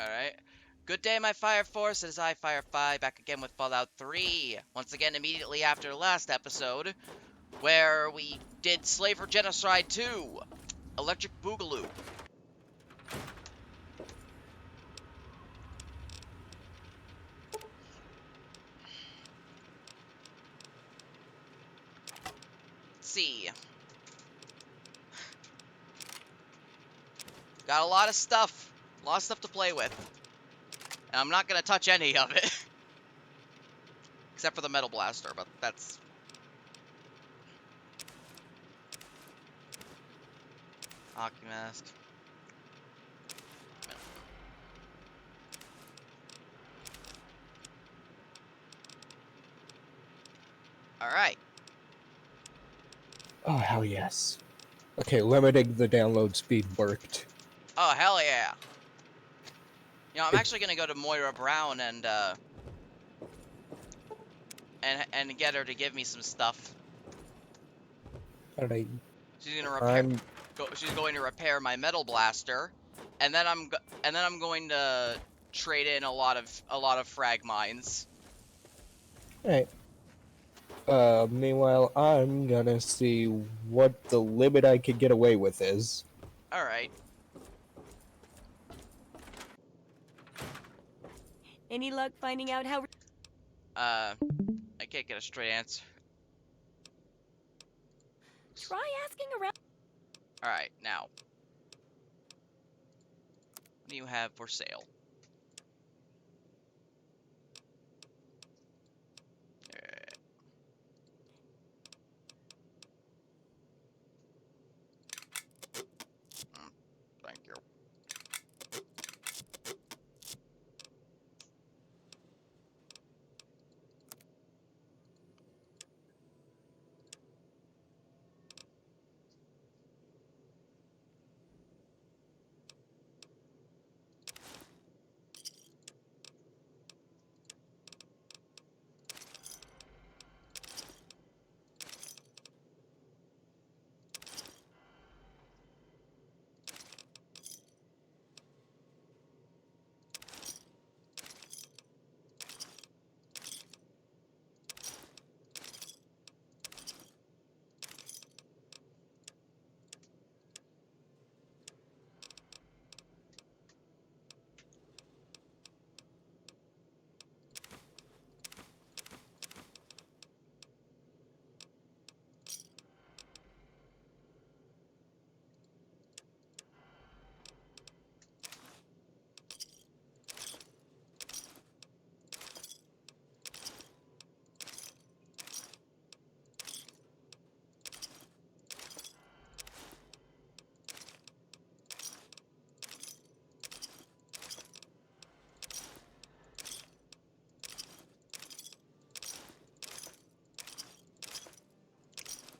Alright. Good day, my Fire Force. It is I, Firefly, back again with Fallout 3. Once again, immediately after the last episode, where we did Slaver Genocide 2, Electric Boogaloo. Let's see. Got a lot of stuff. A lot of stuff to play with. And I'm not going to touch any of it. Except for the Metal Blaster, but that's... Hockey Mask. Alright. Oh, hell yes. Okay, limiting the download speed worked. Oh, hell yeah. You know, I'm actually going to go to Moira Brown and get her to give me some stuff. Alright. She's gonna repair. I'm... She's going to repair my Metal Blaster, and then I'm going to trade in a lot of frag mines. Alright. Meanwhile, I'm gonna see what the limit I can get away with is. Alright. Any luck finding out how... I can't get a straight answer. Try asking around. Alright, now. What do you have for sale? Thank you.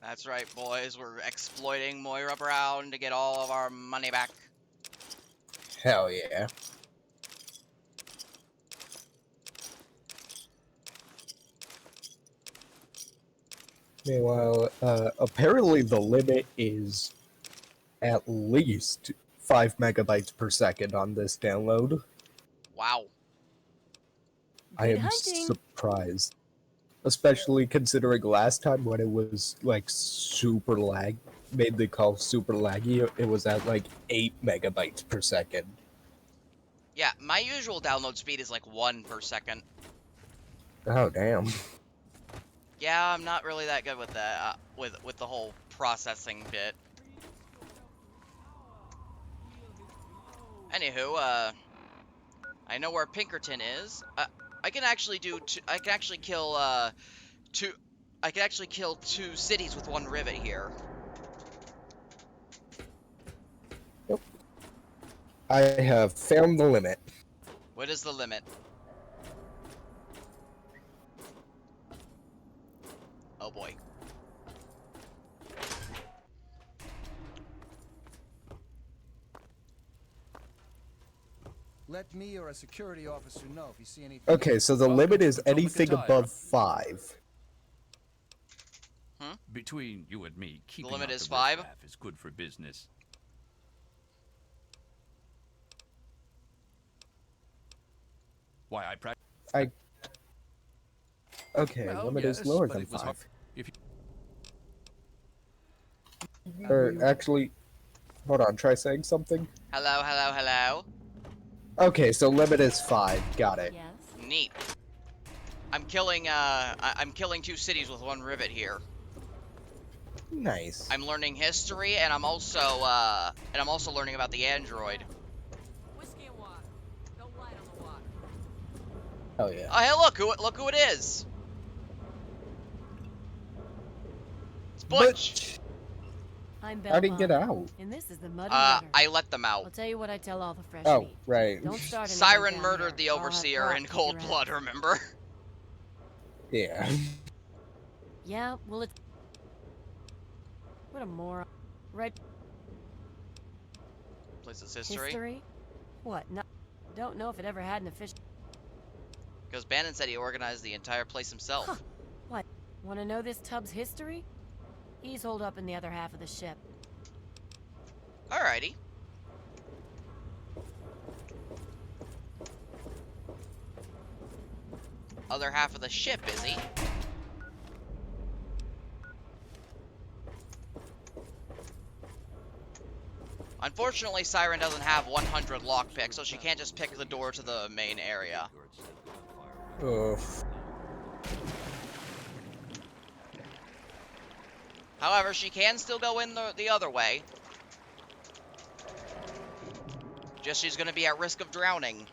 That's right, boys. We're exploiting Moira Brown to get all of our money back. Hell yeah. Meanwhile, apparently the limit is at least 5 megabytes per second on this download. Wow. I Good am hunting. surprised. Especially considering last time when it was like super made the call super laggy, it was at like 8 megabytes per second. Yeah, my usual download speed is like 1 per second. Oh damn. Yeah, I'm not really that good with that, with the whole processing bit. Anywho, I know where Pinkerton is. I can actually I can actually kill, I can actually kill 2 cities with 1 rivet here. Yep. I have found the limit. What is the limit? Oh boy. Let me or a security officer know if you see anything. Okay, so the Welcome limit to is Potomac anything Attire. above 5. Between you and me, keeping limit out is the 5? riffraff is good for business. Why I practice. Okay, Well, limit is yes, lower but than it was hard. 5. If you... Or actually, hold on, try saying something. Hello, hello, hello. Okay, so limit is 5. Got it. Yes. Neat. I'm killing I'm killing 2 cities with 1 rivet here. Nice. I'm learning history, and I'm also learning about the android. Whiskey and water. Don't light on the water. Oh yeah. Oh, hey, look who it is. It's Butch. I'm How'd he get Belmont, out? and this is the Muddy River. I let them I'll out. tell you what I tell all the fresh Oh, meat. right. Don't start anything Siren down murdered here. the I'll have overseer Brock in kick cold your blood, ass. remember? Yeah. Yeah, well, it's... What a moron. Right. Places history. History? What? No, don't know if it ever had an official... Because Bannon said he organized the entire place himself. Huh. What? Want to know this tub's history? He's holed up in the other half of the ship. Alrighty. Other half of the ship, is he? Unfortunately, Siren doesn't have 100 lockpicks, so she can't just pick the door to the main area. Oof. However, she can still go in the other way. Just she's gonna be at risk of drowning.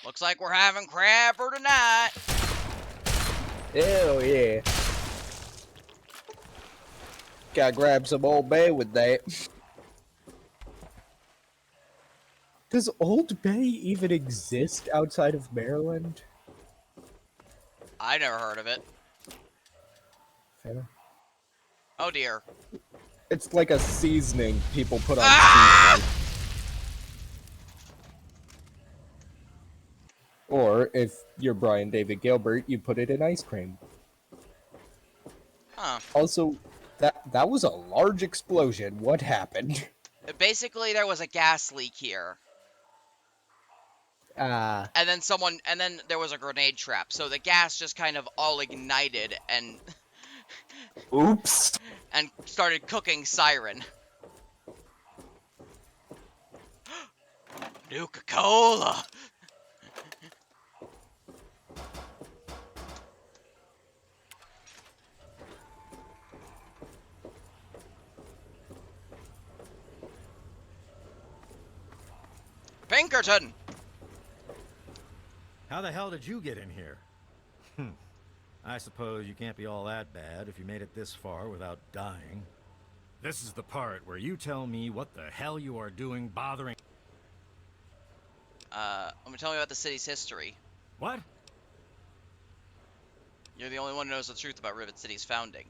Looks like we're having crapper tonight. Hell yeah. Gotta grab some Old Bay with that. Does Old Bay even exist outside of Maryland? I never heard of it. Fair. Oh dear. It's like a seasoning people put on Ah! seafood. Or, if you're Brian David Gilbert, you put it in ice cream. Huh. Also, that was a large explosion. What happened? Basically, there was a gas leak here. Ah, And then there was a grenade trap. So the gas just kind of all ignited and oops. and started cooking Siren. Nuka-Cola! Pinkerton! How the hell did you get in here? I suppose you can't be all that bad if you made it this far without dying. This is the part where you tell me what the hell you are doing bothering... I'm gonna tell me about the city's history. What? You're the only one who knows the truth about Rivet City's founding.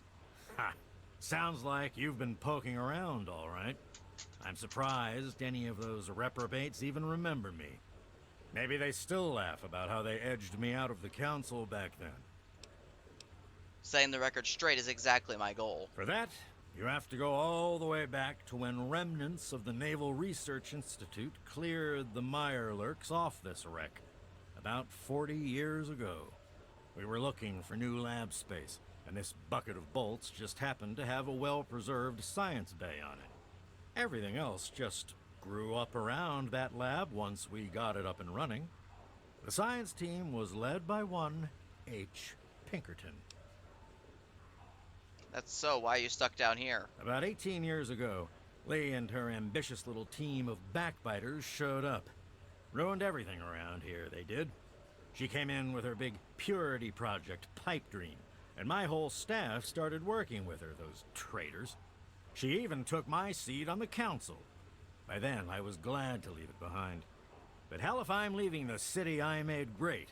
Ha! Sounds like you've been poking around, all right. I'm surprised any of those reprobates even remember me. Maybe they still laugh about how they edged me out of the council back then. Setting the record straight is exactly my goal. For that, you have to go all the way back to when remnants of the Naval Research Institute cleared the Mirelurks off this wreck, about 40 years ago. We were looking for new lab space, and this bucket of bolts just happened to have a well-preserved science bay on it. Everything else just grew up around that lab once we got it up and running. The science team was led by one H. Pinkerton. That's so. Why are you stuck down here? About 18 years ago, Lee and her ambitious little team of backbiters showed up. Ruined everything around here, they did. She came in with her big purity project, Pipe Dream, and my whole staff started working with her, those traitors. She even took my seat on the council. By then, I was glad to leave it behind. But hell if I'm leaving the city I made great.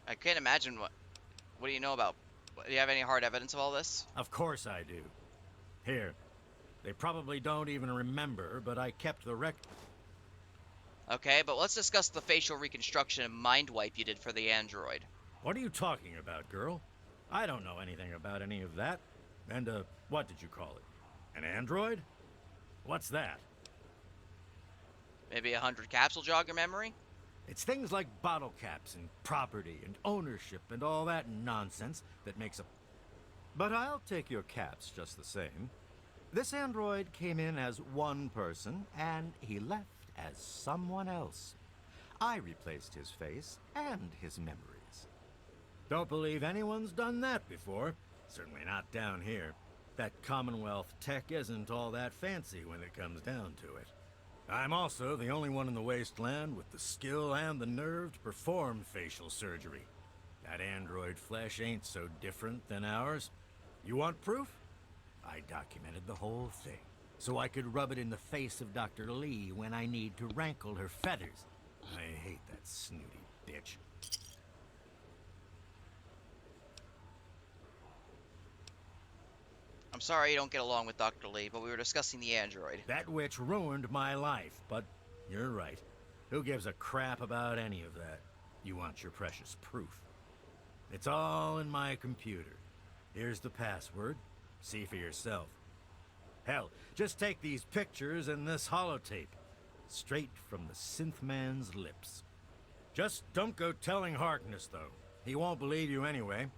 I can't imagine what do you know about? Do you have any hard evidence of all this? Of course I do. Here. They probably don't even remember, but I kept the record. Okay, but let's discuss the facial reconstruction and mind wipe you did for the android. What are you talking about, girl? I don't know anything about any of that. And, what did you call it? An android? What's that? Maybe 100 capsule jog your memory? It's things like bottle caps and property and ownership and all that nonsense that makes a... But I'll take your caps just the same. This android came in as one person, and he left as someone else. I replaced his face and his memories. Don't believe anyone's done that before. Certainly not down here. That Commonwealth tech isn't all that fancy when it comes down to it. I'm also the only one in the wasteland with the skill and the nerve to perform facial surgery. That android flesh ain't so different than ours. You want proof? I documented the whole thing, so I could rub it in the face of Dr. Lee when I need to rankle her feathers. I hate that snooty bitch. I'm sorry you don't get along with Dr. Lee, but we were discussing the android. That witch ruined my life, but you're right. Who gives a crap about any of that? You want your precious proof. It's all in my computer. Here's the password. See for yourself. Hell, just take these pictures and this holotape. Straight from the synth man's lips. Just don't go telling Harkness, though. He won't believe you anyway.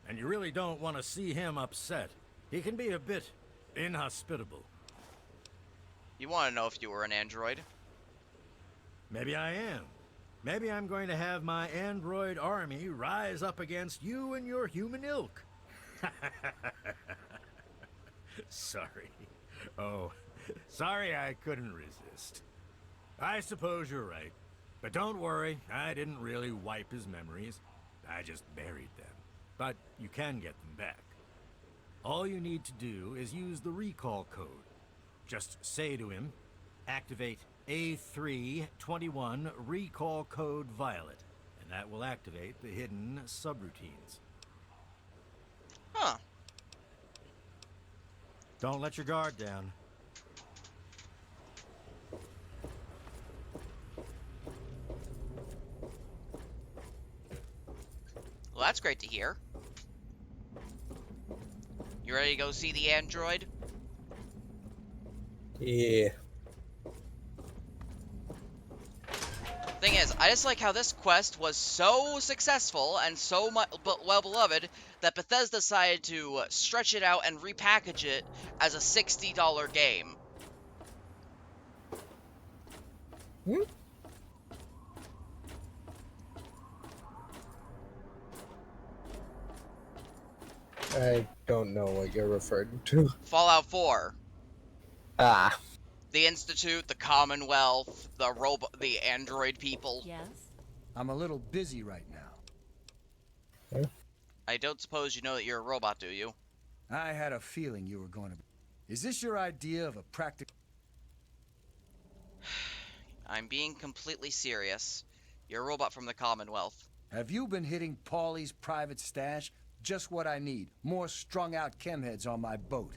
And you really don't want to see him upset. He can be a bit inhospitable. You want to know if you were an android? Maybe I am. Maybe I'm going to have my android army rise up against you and your human ilk. Sorry. Oh, sorry I couldn't resist. I suppose you're right. But don't worry, I didn't really wipe his memories. I just buried them. But you can get them back. All you need to do is use the recall code. Just say to him, activate A321 recall code Violet, and that will activate the hidden subroutines. Huh. Don't let your guard down. Well, that's great to hear. You ready to go see the android? Yeah. Thing is, I just like how this quest was so successful and so well beloved that Bethesda decided to stretch it out and repackage it as a $60 game. Hmm? I don't know what you're referring to. Fallout 4. Ah. The Institute, the Commonwealth, the android people. Yes? I'm a little busy right now. I don't suppose you know that you're a robot, do you? I had a feeling you were going to... Is this your idea of a practical... I'm being completely serious. You're a robot from the Commonwealth. Have you been hitting Paulie's private stash? Just what I need. More strung-out chemheads on my boat.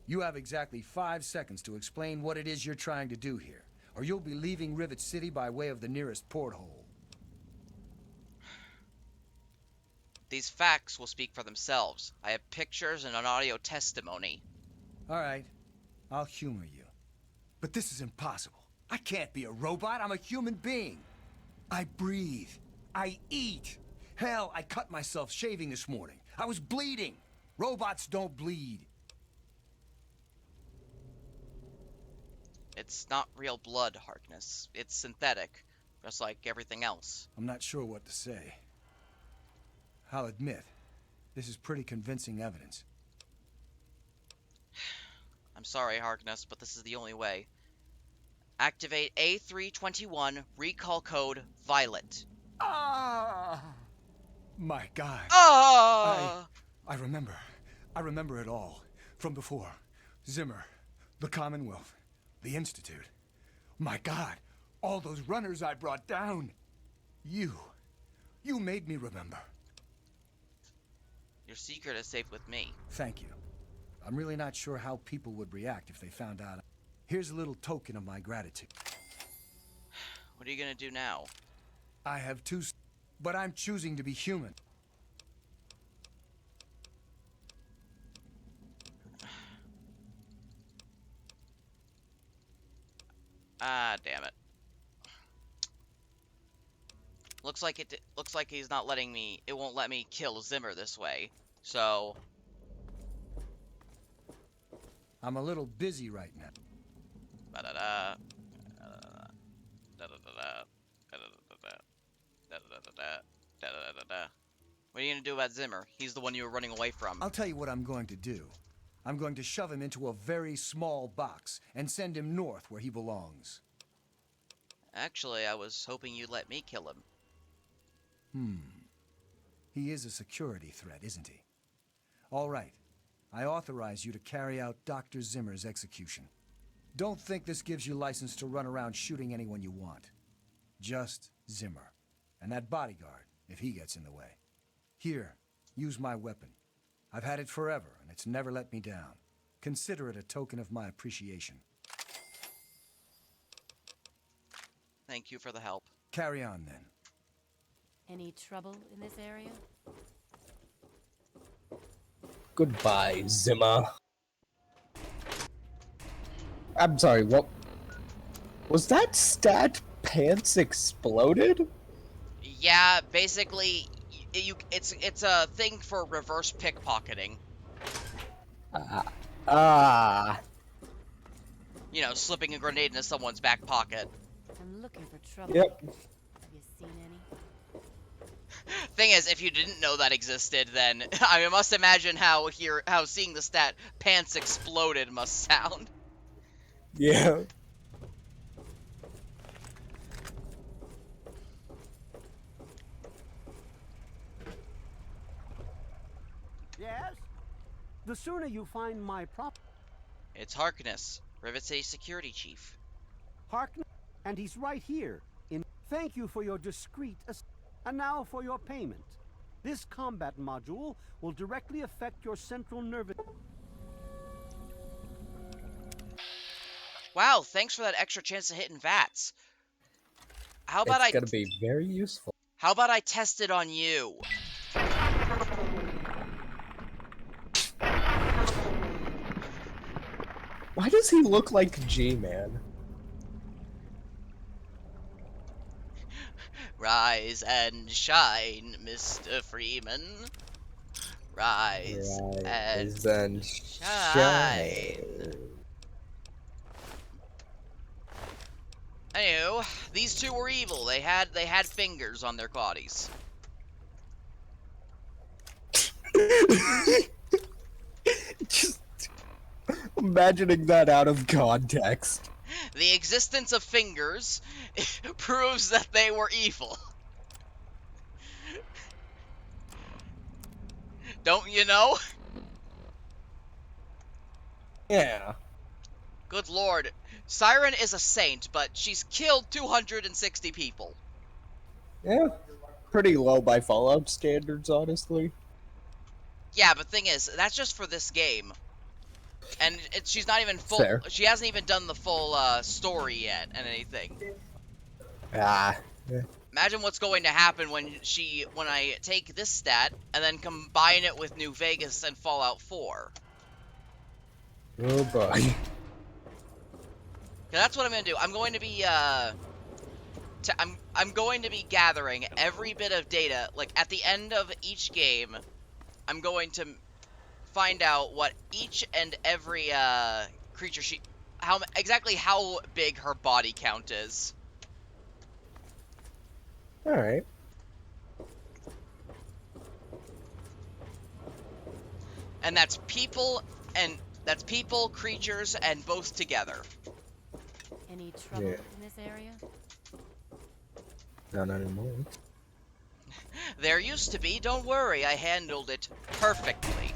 You have exactly 5 seconds to explain what it is you're trying to do here, or you'll be leaving Rivet City by way of the nearest porthole. These facts will speak for themselves. I have pictures and an audio testimony. All right, I'll humor you. But this is impossible. I can't be a robot. I'm a human being. I breathe. I eat. Hell, I cut myself shaving this morning. I was bleeding. Robots don't bleed. It's not real blood, Harkness. It's synthetic, just like everything else. I'm not sure what to say. I'll admit, this is pretty convincing evidence. I'm sorry, Harkness, but this is the only way. Activate A321 recall code Violet. Ah! My God. Ah! I remember it all. From before. Zimmer, the Commonwealth, the Institute. My God, all those runners I brought down. You made me remember. Your secret is safe with me. Thank you. I'm really not sure how people would react if they found out. Here's a little token of my gratitude. What are you gonna do now? I have two, but I'm choosing to be human. Ah, damn it. Looks like he's not letting me. It won't let me kill Zimmer this way. So I'm a little busy right now. ba-da-da, da-da-da, da-da-da-da, da-da-da-da, da-da-da-da, da-da-da-da. What are you gonna do about Zimmer? He's the one you were running away from. I'll tell you what I'm going to do. I'm going to shove him into a very small box and send him north where he belongs. Actually, I was hoping you'd let me kill him. He is a security threat, isn't he? All right. I authorize you to carry out Dr. Zimmer's execution. Don't think this gives you license to run around shooting anyone you want. Just Zimmer. And that bodyguard, if he gets in the way. Here, use my weapon. I've had it forever, and it's never let me down. Consider it a token of my appreciation. Thank you for the help. Carry on, then. Any trouble in this area? Goodbye, Zimmer. I'm sorry, what? Was that stat pants exploded? Yeah, basically, it's a thing for reverse pickpocketing. You know, slipping a grenade into someone's back pocket. I'm looking for trouble. Yep. Have you seen any? Thing is, if you didn't know that existed, then I must imagine how seeing the stat pants exploded must sound. Yeah. Yes? The sooner you find my It's Harkness, Rivet City security chief. Harkness, and he's right here. Thank you for your discreet and now for your payment. This combat module will directly affect your central nervous. Wow, thanks for that extra chance to hit in VATS. How about It's gonna be very useful. How about I test it on you? Why does he look like G-Man? Rise and shine, Mr. Freeman. Rise and shine. Anywho, these two were evil. They had fingers on their bodies. Just imagining that out of context. The existence of fingers proves that they were evil. Don't you know? Yeah. Good lord. Siren is a saint, but she's killed 260 people. Yeah. Pretty low by Fallout standards, honestly. Yeah, but thing is, that's just for this game. And she's not even full. Fair. She hasn't even done the full story yet and anything. Yeah. Imagine what's going to happen when I take this stat and then combine it with New Vegas and Fallout 4. Oh boy. That's what I'm gonna do. I'm going to be I'm going to be gathering every bit of data. Like at the end of each game, I'm going to find out what each and every creature exactly how big her body count is. All right. And that's people, creatures, and both together. Any trouble Yeah. in this area? Not anymore. There used to be, don't worry, I handled it perfectly.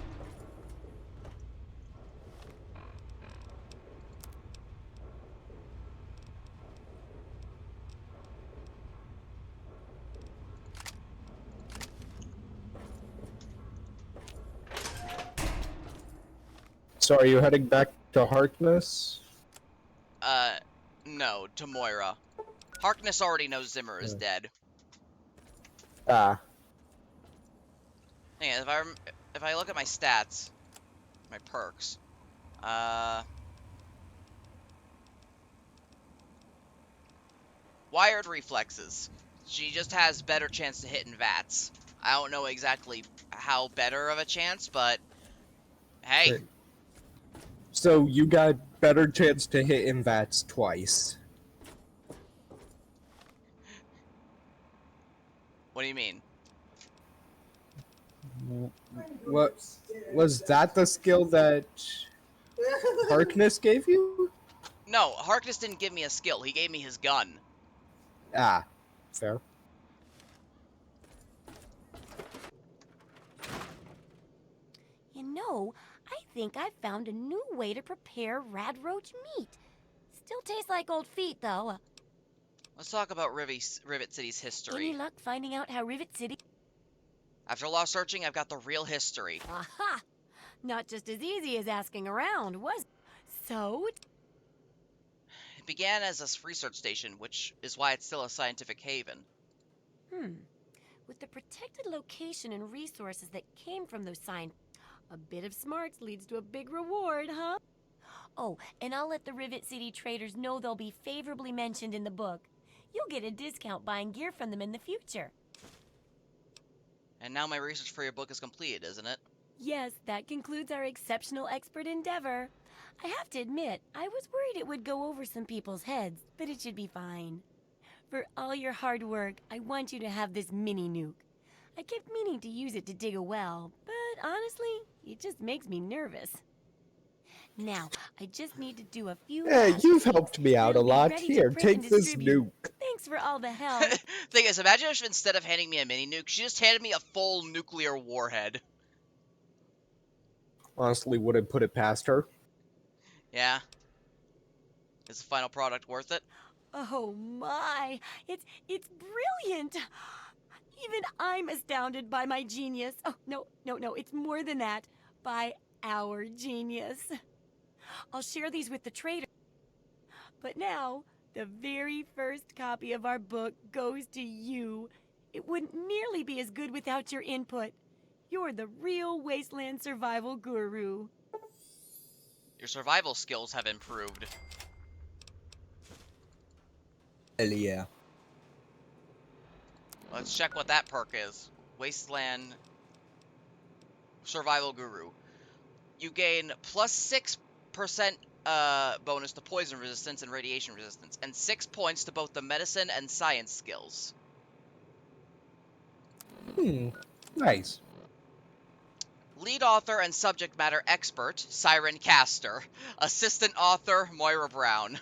So are you heading back to Harkness? No, to Moira. Harkness already knows Zimmer is dead. Ah. Hang on, if I look at my stats, my perks, wired reflexes. She just has better chance to hit in VATS. I don't know exactly how better of a chance, but hey. Right. So you got better chance to hit in VATS twice. What do you mean? What was that the skill that Harkness gave you? No, Harkness didn't give me a skill. He gave me his gun. Ah, fair. You know, I think I've found a new way to prepare radroach meat. Still tastes like old feet, though. Let's talk about Rivet City's history. Any luck finding out how Rivet City... After a lot of searching, I've got the real history. Aha! Not just as easy as asking around, was it? So... It began as a research station, which is why it's still a scientific haven. With the protected location and resources that came from those signs, a bit of smarts leads to a big reward, huh? Oh, and I'll let the Rivet City traders know they'll be favorably mentioned in the book. You'll get a discount buying gear from them in the future. And now my research for your book is completed, isn't it? Yes, that concludes our exceptional expert endeavor. I have to admit, I was worried it would go over some people's heads, but it should be fine. For all your hard work, I want you to have this mini nuke. I kept meaning to use it to dig a well, but honestly, it just makes me nervous. Now, I just need to do a few... Hey, you've helped me out a It'll be lot. ready to Here, print and take this distribute. nuke. Thanks for all the help. Thing is, imagine if instead of handing me a mini nuke, she just handed me a full nuclear warhead. Honestly, wouldn't put it past her. Yeah. Is the final product worth it? Oh my, it's brilliant. Even I'm astounded by my genius. Oh, no, it's more than that. By our genius. I'll share these with the trader. But now, the very first copy of our book goes to you. It wouldn't nearly be as good without your input. You're the real wasteland survival guru. Your survival skills have improved. Hell yeah. Let's check what that perk is. Wasteland Survival Guru. You gain plus 6% bonus to poison resistance and radiation resistance, and 6 points to both the medicine and science skills. Nice. Lead author and subject matter expert, Siren Caster. Assistant author, Moira Brown.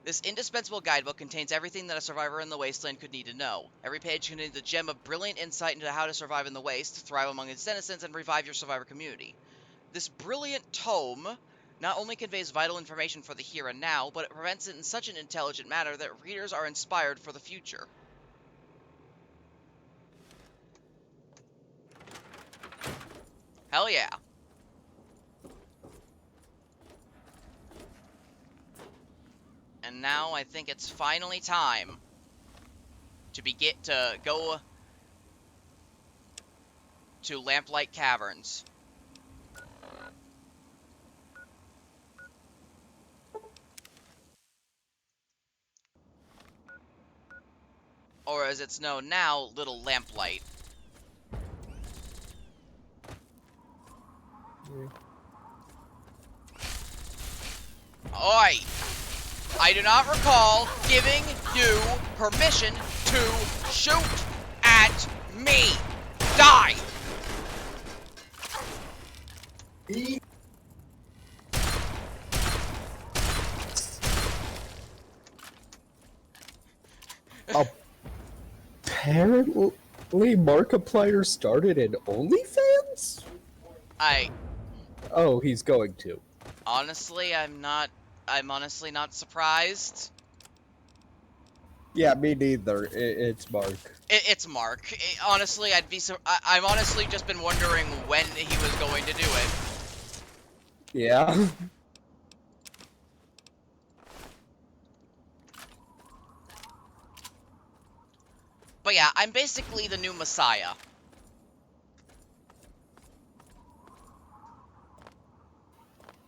This indispensable guidebook contains everything that a survivor in the wasteland could need to know. Every page contains a gem of brilliant insight into how to survive in the waste, thrive among its denizens, and revive your survivor community. This brilliant tome not only conveys vital information for the here and now, but it presents it in such an intelligent manner that readers are inspired for the future. Hell yeah. And now I think it's finally time to go to Lamplight Caverns. Or as it's known now, Little Lamplight. Oi! I do not recall giving you permission to shoot at me. Die! I'll Apparently, Markiplier started an OnlyFans? Oh, he's going to. Honestly, I'm honestly not surprised. Yeah, me neither. It's Mark. It's Mark. Honestly, I've honestly just been wondering when he was going to do it. Yeah. But yeah, I'm basically the new Messiah.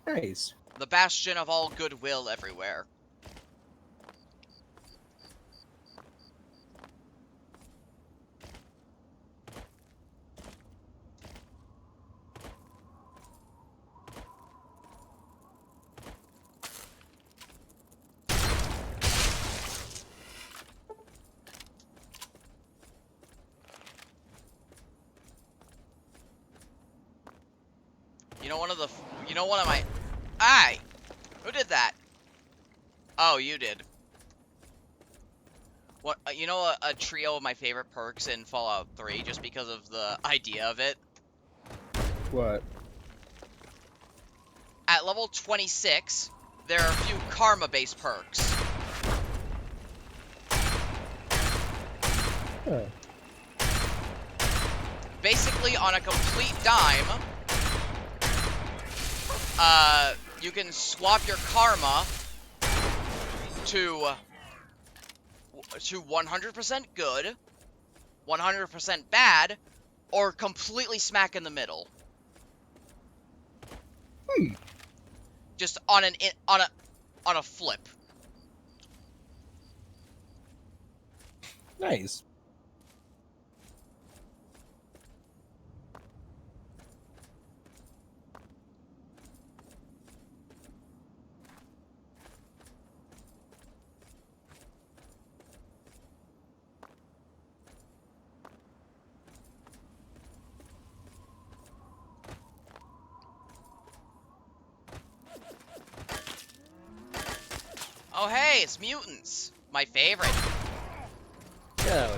Nice. The bastion of all goodwill everywhere. You know one of my... Aye! Who did that? Oh, you did. What, you know a trio of my favorite perks in Fallout 3, just because of the idea of it? What? At level 26, there are a few karma-based perks. Huh. Basically, on a complete dime, you can swap your karma to 100% good, 100% bad, or completely smack in the middle. Just on a flip. Nice. Oh hey, it's mutants. My favorite. Hell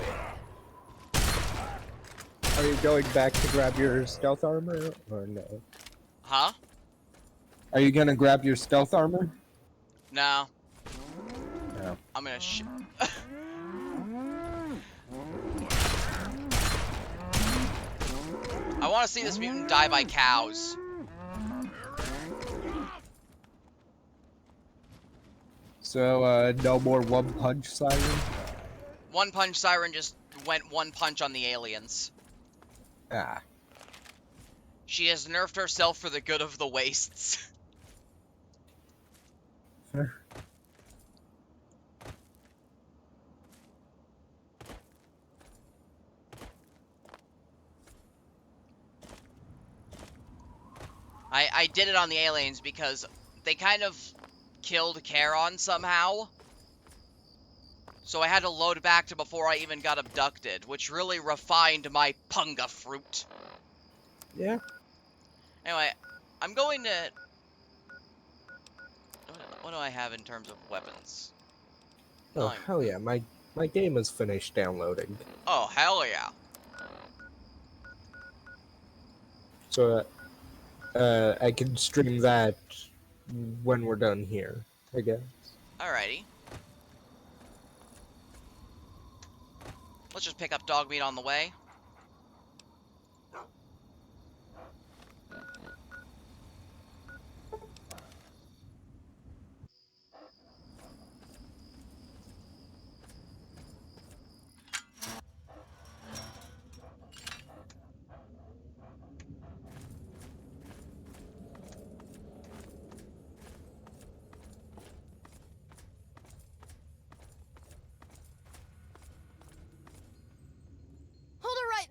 yeah. Are you going back to grab your stealth armor, or no? Huh? Are you gonna grab your stealth armor? No. No. I'm gonna I want to see this mutant die by cows. So, no more one punch siren? One Punch Siren just went one punch on the aliens. Ah. She has nerfed herself for the good of the wastes. I did it on the aliens because they kind of killed Charon somehow. So I had to load back to before I even got abducted, which really refined my punga fruit. Yeah. Anyway, I'm going to... What do I have in terms of weapons? Oh, hell yeah. My game is finished downloading. Oh, hell yeah. So, I can stream that when we're done here, I guess. Alrighty. Let's just pick up dog meat on the way.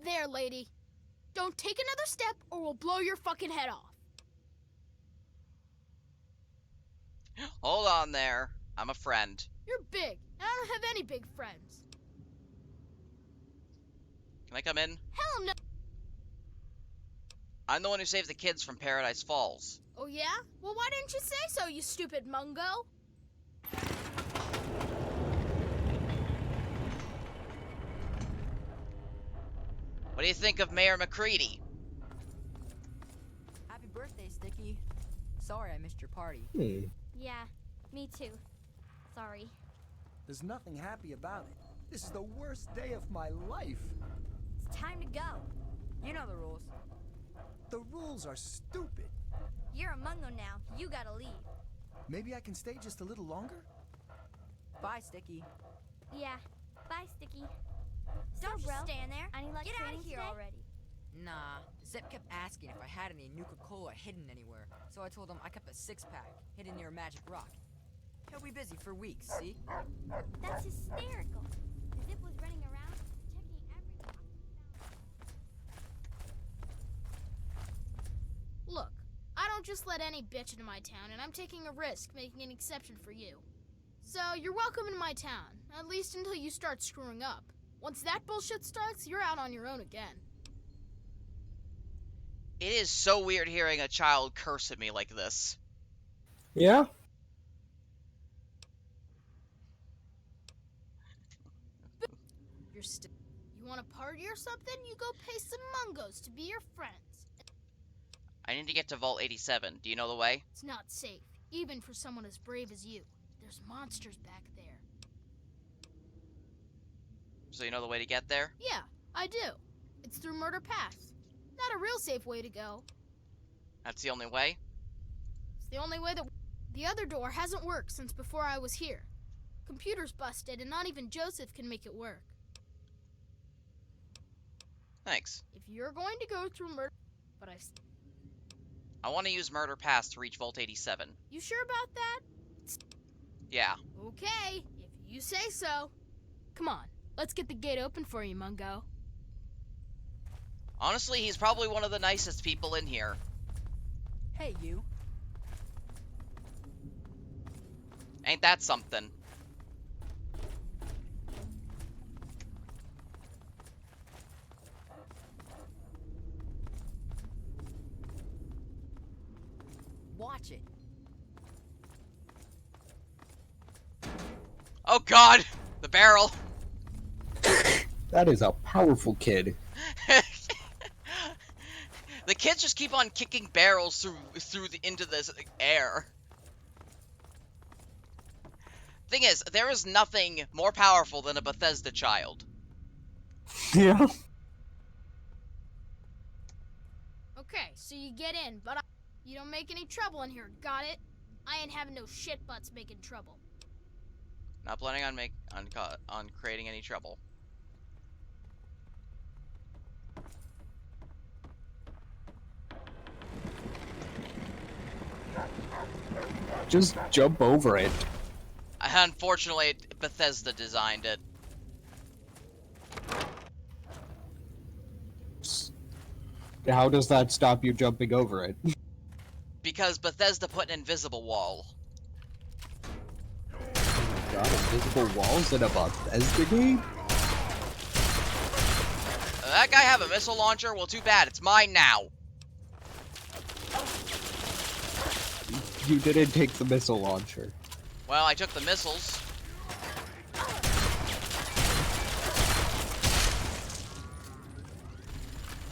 There, lady. Don't take another step or we'll blow your fucking head off. Hold on there. I'm a friend. You're big, and I don't have any big friends. Can I come in? Hell no. I'm the one who saved the kids from Paradise Falls. Oh yeah? Well, why didn't you say so, you stupid mungo? What do you think of Mayor McCready? Happy birthday, Sticky. Sorry I missed your party. Yeah, me too. Sorry. There's nothing happy about it. This is the worst day of my life. It's time to go. You know the rules. The rules are stupid. You're a Mungo now. You gotta leave. Maybe I can stay just a little longer? Bye, Sticky. Yeah. Bye, Sticky. Don't just stand there. Get out of here already. Nah, Zip kept asking if I had any Nuka-Cola hidden anywhere, so I told him I kept a six-pack hidden near a magic rock. He'll be busy for weeks, see? That's hysterical. Zip was running around, checking every lock. Look, I don't just let any bitch into my town, and I'm taking a risk making an exception for you. So you're welcome in my town, at least until you start screwing up. Once that bullshit starts, you're out on your own again. It is so weird hearing a child curse at me like this. Yeah? You want a party or something? You go pay some Mungos to be your friends. I need to get to Vault 87. Do you know the way? It's not safe, even for someone as brave as you. There's monsters back there. So you know the way to get there? Yeah, I do. It's through Murder Pass. Not a real safe way to go. That's the only way? It's the only way that... The other door hasn't worked since before I was here. Computer's busted, and not even Joseph can make it work. Thanks. If you're going to go through Murder... But I want to use Murder Pass to reach Vault 87. You sure about that? Yeah. Okay, if you say so. Come on, let's get the gate open for you, Mungo. Honestly, he's probably one of the nicest people in here. Hey, you. Ain't that something? Watch it. Oh god! The barrel! That is a powerful kid. The kids just keep on kicking barrels into this air. Thing is, there is nothing more powerful than a Bethesda child. Yeah. Okay, so you get in, but you don't make any trouble in here, got it? I ain't having no shit butts making trouble. Not planning on creating any trouble. Just jump over it. Unfortunately, Bethesda designed it. How does that stop you jumping over it? Because Bethesda put an invisible wall. God, invisible walls in a Bethesda game? That guy have a missile launcher? Well, too bad. It's mine now. You didn't take the missile launcher. Well, I took the missiles.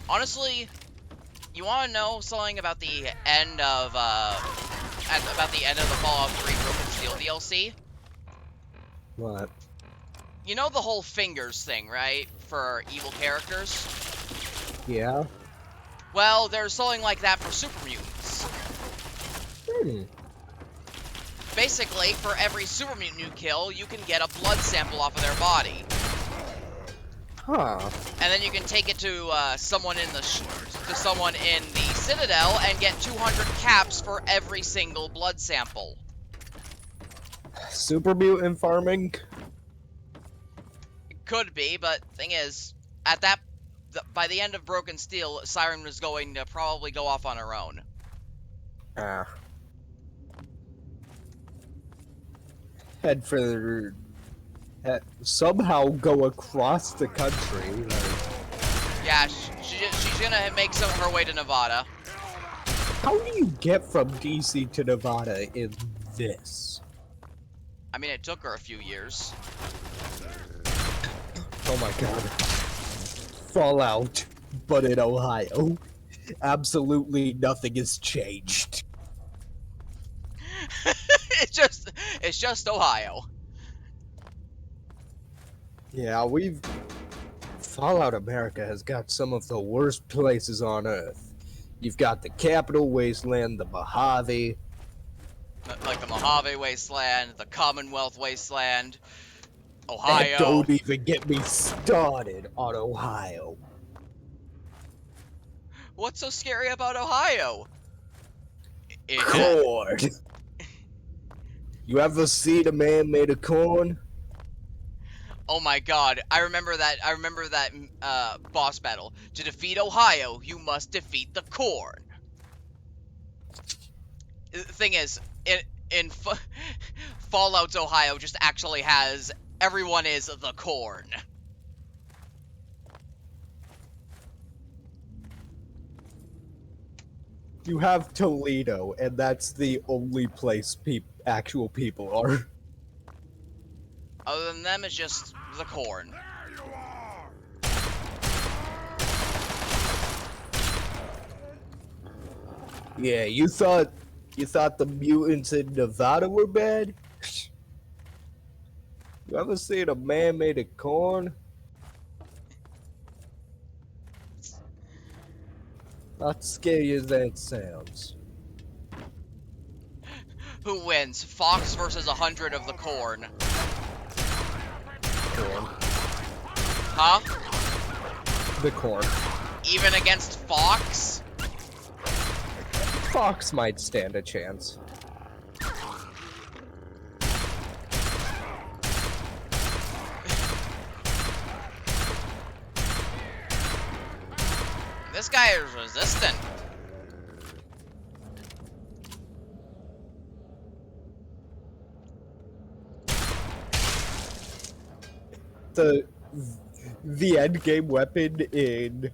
Honestly, you want to know something about the end of the Fallout 3 Broken Steel DLC? What? You know the whole fingers thing, right? For evil characters? Yeah? Well, there's something like that for super mutants. Basically, for every super mutant you kill, you can get a blood sample off of their body. Huh. And then you can take it to someone in the Citadel and get 200 caps for every single blood sample. Super mutant farming? It could be, but thing is, by the end of Broken Steel, Siren was going to probably go off on her own. Head for... somehow go across the country. Yeah, she's gonna make some of her way to Nevada. How do you get from DC to Nevada in this? I mean, it took her a few years. Oh my god. Fallout. but in Ohio, absolutely nothing has changed. It's just Ohio. Yeah, Fallout America has got some of the worst places on Earth. You've got the Capital Wasteland, the Mojave. Like the Mojave Wasteland, the Commonwealth Wasteland, And Ohio. don't even get me started on Ohio. What's so scary about Ohio? Corn. You ever seen a man made of corn? Oh my god, I remember that boss battle. To defeat Ohio, you must defeat the corn. The thing is, in Fallout's Ohio just actually has everyone is the corn. You have Toledo, and that's the only place actual people are. Other than them, it's just the corn. Yeah, you thought the mutants in Nevada were bad? You ever seen a man made of corn? Not scary as that sounds. Who wins? Fox versus 100 of the corn. Corn. Huh? The corn. Even against Fox? Fox might stand a chance. This guy is resistant. The end game weapon in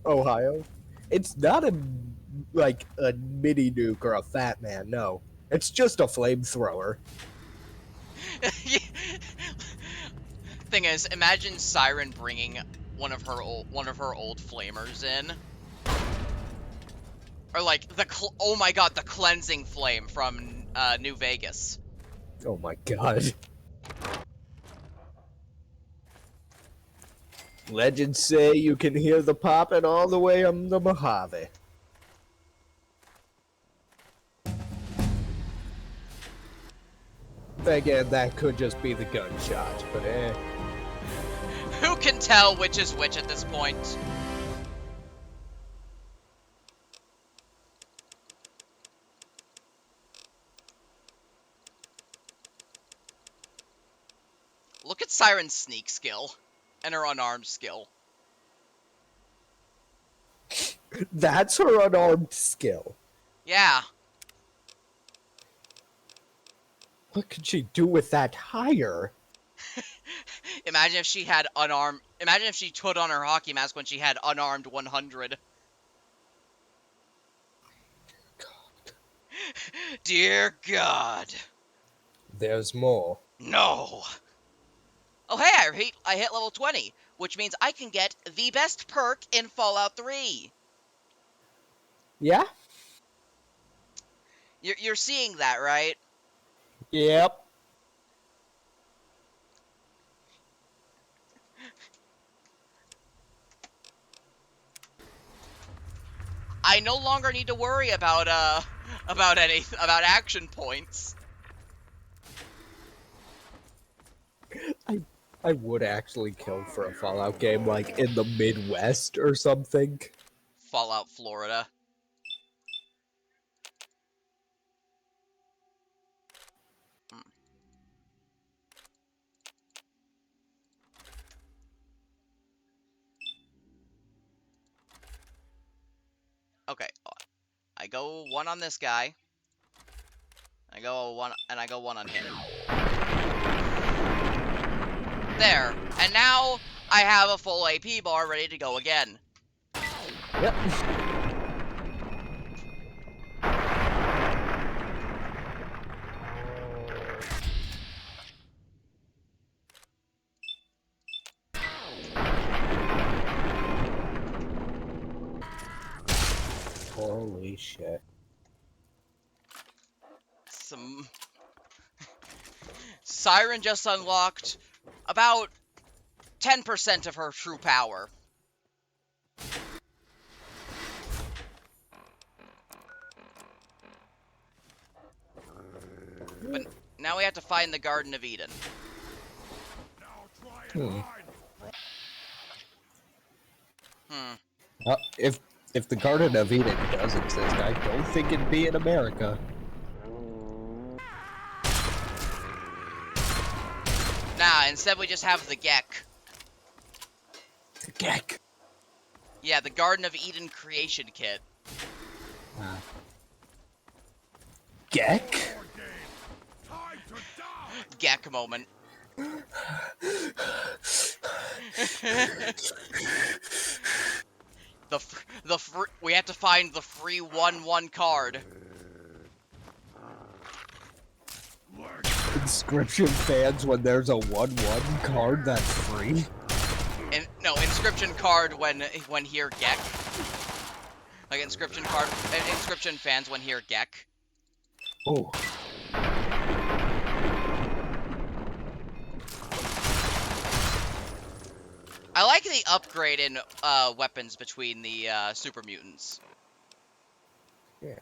Ohio, it's not a mini nuke or a fat man. No, it's just a flamethrower. Thing is, imagine Siren bringing one of her old flamers in, or like oh my god, the cleansing flame from New Vegas. Oh my god. Legends say you can hear the popping all the way on the Mojave. Again, that could just be the gunshot, but Who can tell which is which at this point? Look at Siren's sneak skill. And her unarmed skill. That's her unarmed skill. Yeah. What could she do with that hire? Imagine if she had unarmed... Imagine if she put on her hockey mask when she had unarmed 100. God. Dear God. There's more. No. Oh hey, I hit level 20, which means I can get the best perk in Fallout 3. Yeah? You're seeing that, right? Yep. I no longer need to worry about action points. I would actually kill for a Fallout game, like, in the Midwest or something. Fallout Florida. Okay, I go one on this guy. I go one on him. There, and now I have a full AP bar ready to go again. Yep. Holy shit. Some... Siren just unlocked about 10% of her true power. But now we have to find the Garden of Eden. If the Garden of Eden does exist, I don't think it'd be in America. Nah, instead we just have the Gek. The Gek. Yeah, the Garden of Eden creation kit. Gek? Gek moment. We have to find the free 1/1 card. Inscription fans, when there's a 1/1 card that's free? No, inscription card when hear Gek. Like inscription fans when hear Gek. Oh. I like the upgrade in weapons between the super mutants. Yeah.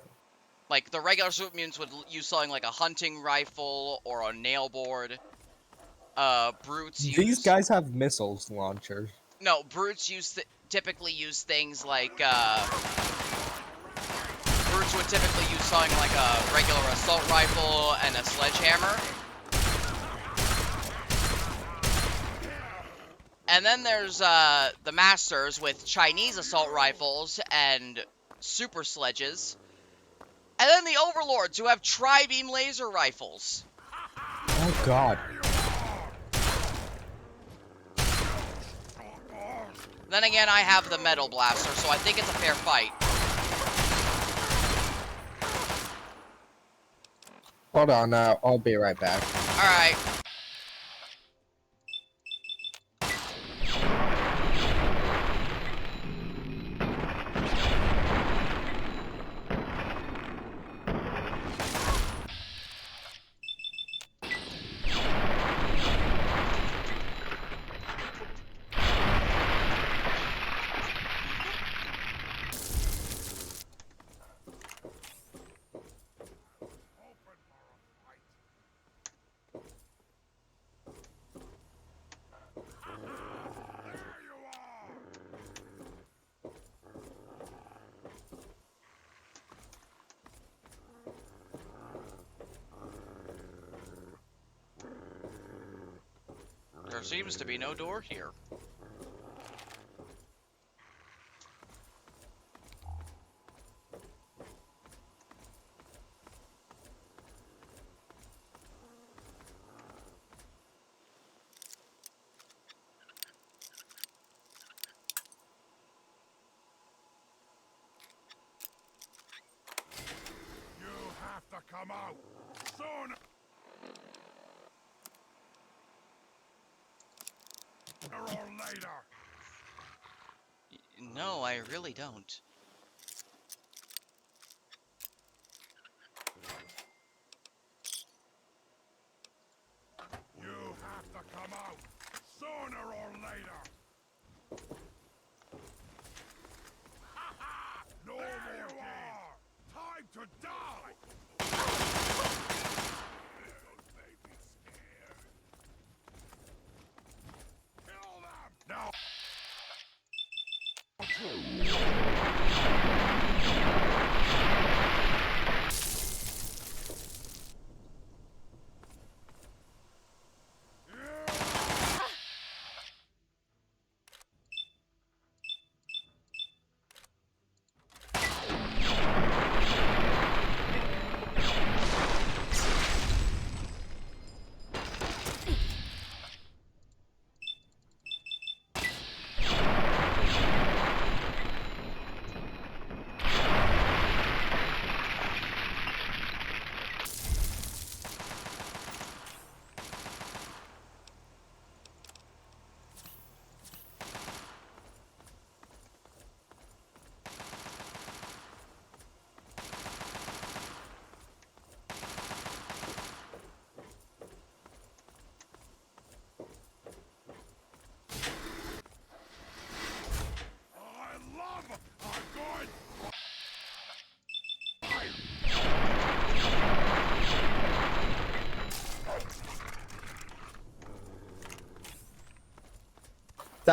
Like the regular super mutants would use something like a hunting rifle or a nail board. Brutes use... These guys have missiles launchers. No, brutes typically use things like brutes would typically use something like a regular assault rifle and a sledgehammer. And then there's the Masters with Chinese assault rifles and super sledges. And then the Overlords who have tri-beam laser rifles. Oh god. Then again, I have the Metal Blaster, so I think it's a fair fight. Hold on, I'll be right back. Alright. There seems to be no door here. You have to come out sooner or later. No, I really don't. You have to come out sooner or later. No more you are. Time to die. Those babies scared. Kill them now.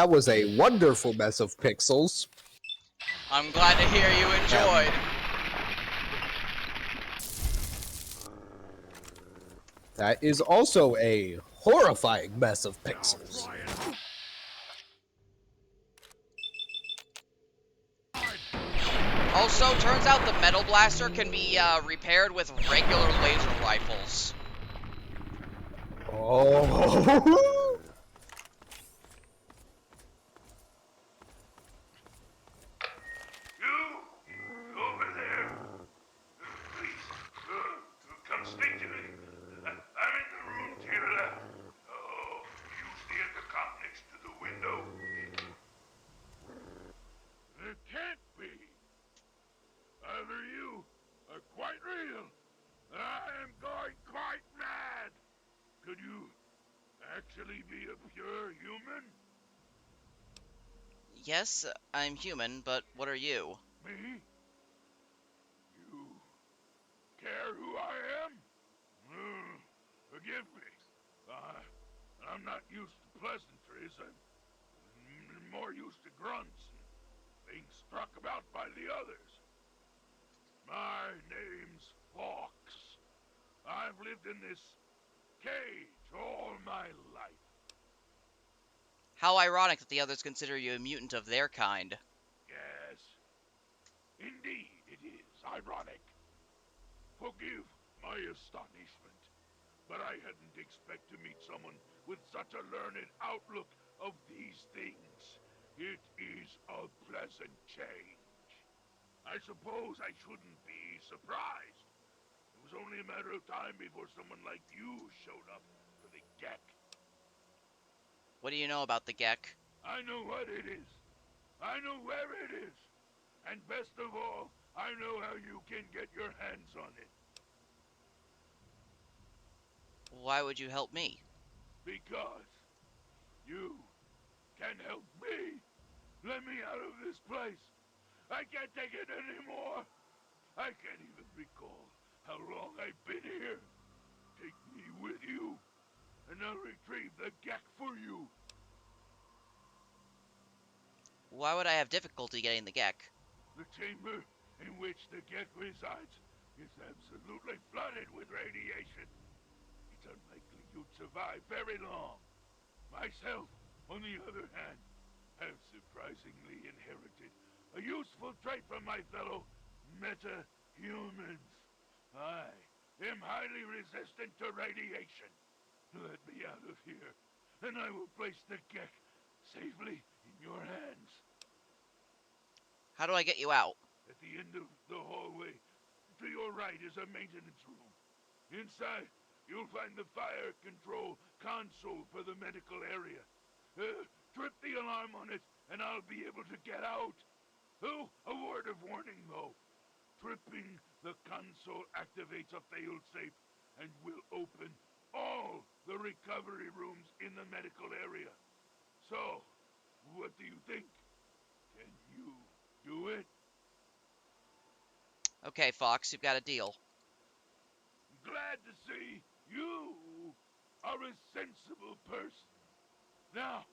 that was a wonderful mess of pixels. I'm glad to hear you enjoyed. That is also a horrifying mess of pixels. Also, turns out the Metal Blaster can be repaired with regular laser rifles. Oh. Over there. Please, come speak to me. I'm in the room to your left. Oh, use the intercom next to the window. It can't be. Either you are quite real. I am going quite mad. Could you actually be a pure human? Yes, I'm human, but what are you? Me? You care who I am? Forgive me. I'm not used to pleasantries. I'm more used to grunts and being struck about by the others. My name's Fox. I've lived in this cage all my life. How ironic that the others consider you a mutant of their kind. Yes. Indeed, it is ironic. Forgive my astonishment, but I hadn't expected to meet someone with such a learned outlook of these things. It is a pleasant change. I suppose I shouldn't be surprised. It was only a matter of time before someone like you showed up for the Gek. What do you know about the Gek? I know what it is. I know where it is. And best of all, I know how you can get your hands on it. Why would you help me? Because you can help me. Let me out of this place. I can't take it anymore. I can't even recall how long I've been here. Take me with you, and I'll retrieve the Gek for you. Why would I have difficulty getting the Gek? The chamber in which the Gek resides is absolutely flooded with radiation. It's unlikely you'd survive very long. Myself, on the other hand, have surprisingly inherited a useful trait from my fellow meta-humans. I am highly resistant to radiation. Let me out of here, and I will place the Gek safely in your hands. How do I get you out? At the end of the hallway, to your right is a maintenance room. Inside, you'll find the fire control console for the medical area. Trip the alarm on it, and I'll be able to get out. Oh, a word of warning, though. Tripping the console activates a failsafe and will open all the recovery rooms in the medical area. So, what do you think? Can you do it? Okay, Fox, you've got a deal. Glad to see you are a sensible person. Now,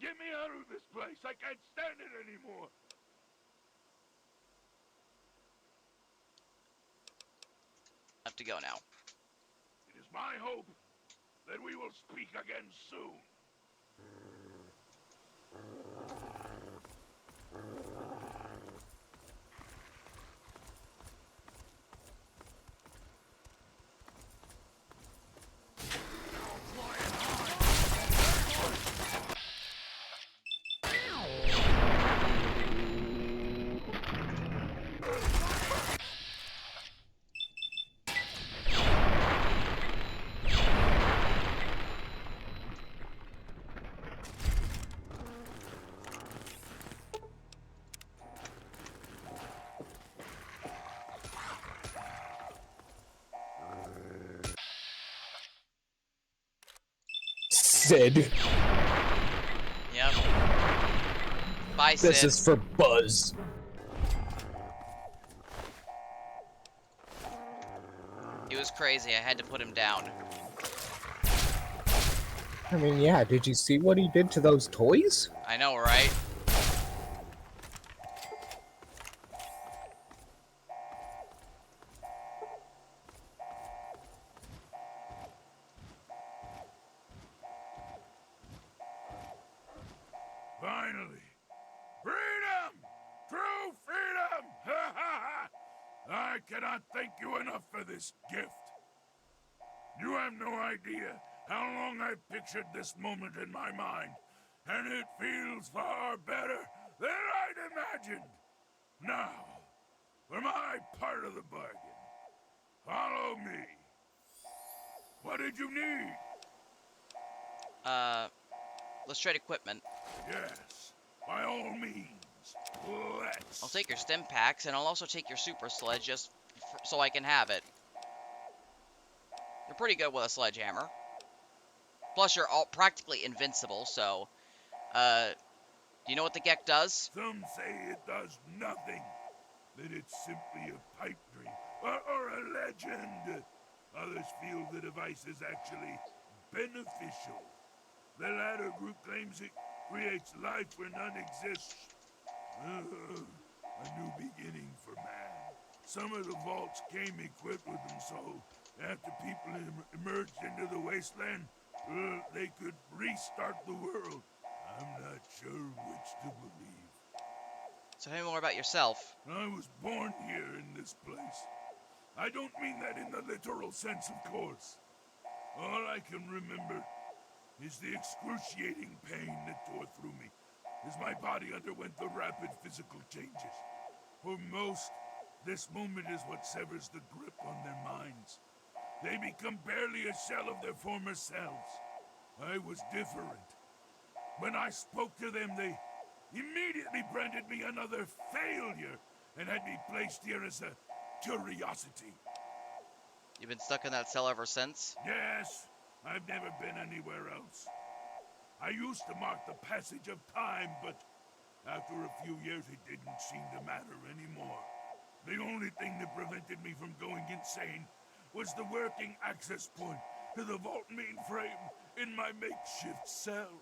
get me out of this place. I can't stand it anymore. I have to go now. It is my hope that we will speak again soon. Sid. Yep. Bye, Sid. This is for Buzz. He was crazy. I had to put him down. I mean, yeah, did you see what he did to those toys? I know, right? Finally! Freedom! True freedom! Ha ha ha! I cannot thank you enough for this gift. You have no idea how long I've pictured this moment in my mind, and it feels far better than I'd imagined. Now, for my part of the bargain, follow me. What did you need? Let's trade equipment. Yes, by all means. Let's. I'll take your stim packs, and I'll also take your super sledge just so I can have it. You're pretty good with a sledgehammer. Plus, you're all practically invincible, so... do you know what the Gek does? Some say it does nothing. That it's simply a pipe dream or a legend. Others feel the device is actually beneficial. The latter group claims it creates life where none exists. A new beginning for man. Some of the vaults came equipped with them, so after people emerged into the wasteland, they could restart the world. I'm not sure which to believe. So tell me more about yourself. I was born here in this place. I don't mean that in the literal sense, of course. All I can remember is the excruciating pain that tore through me as my body underwent the rapid physical changes. For most, this moment is what severs the grip on their minds. They become barely a shell of their former selves. I was different. When I spoke to them, they immediately branded me another failure and had me placed here as a curiosity. You've been stuck in that cell ever since? Yes, I've never been anywhere else. I used to mark the passage of time, but after a few years it didn't seem to matter anymore. The only thing that prevented me from going insane was the working access point to the vault mainframe in my makeshift cell.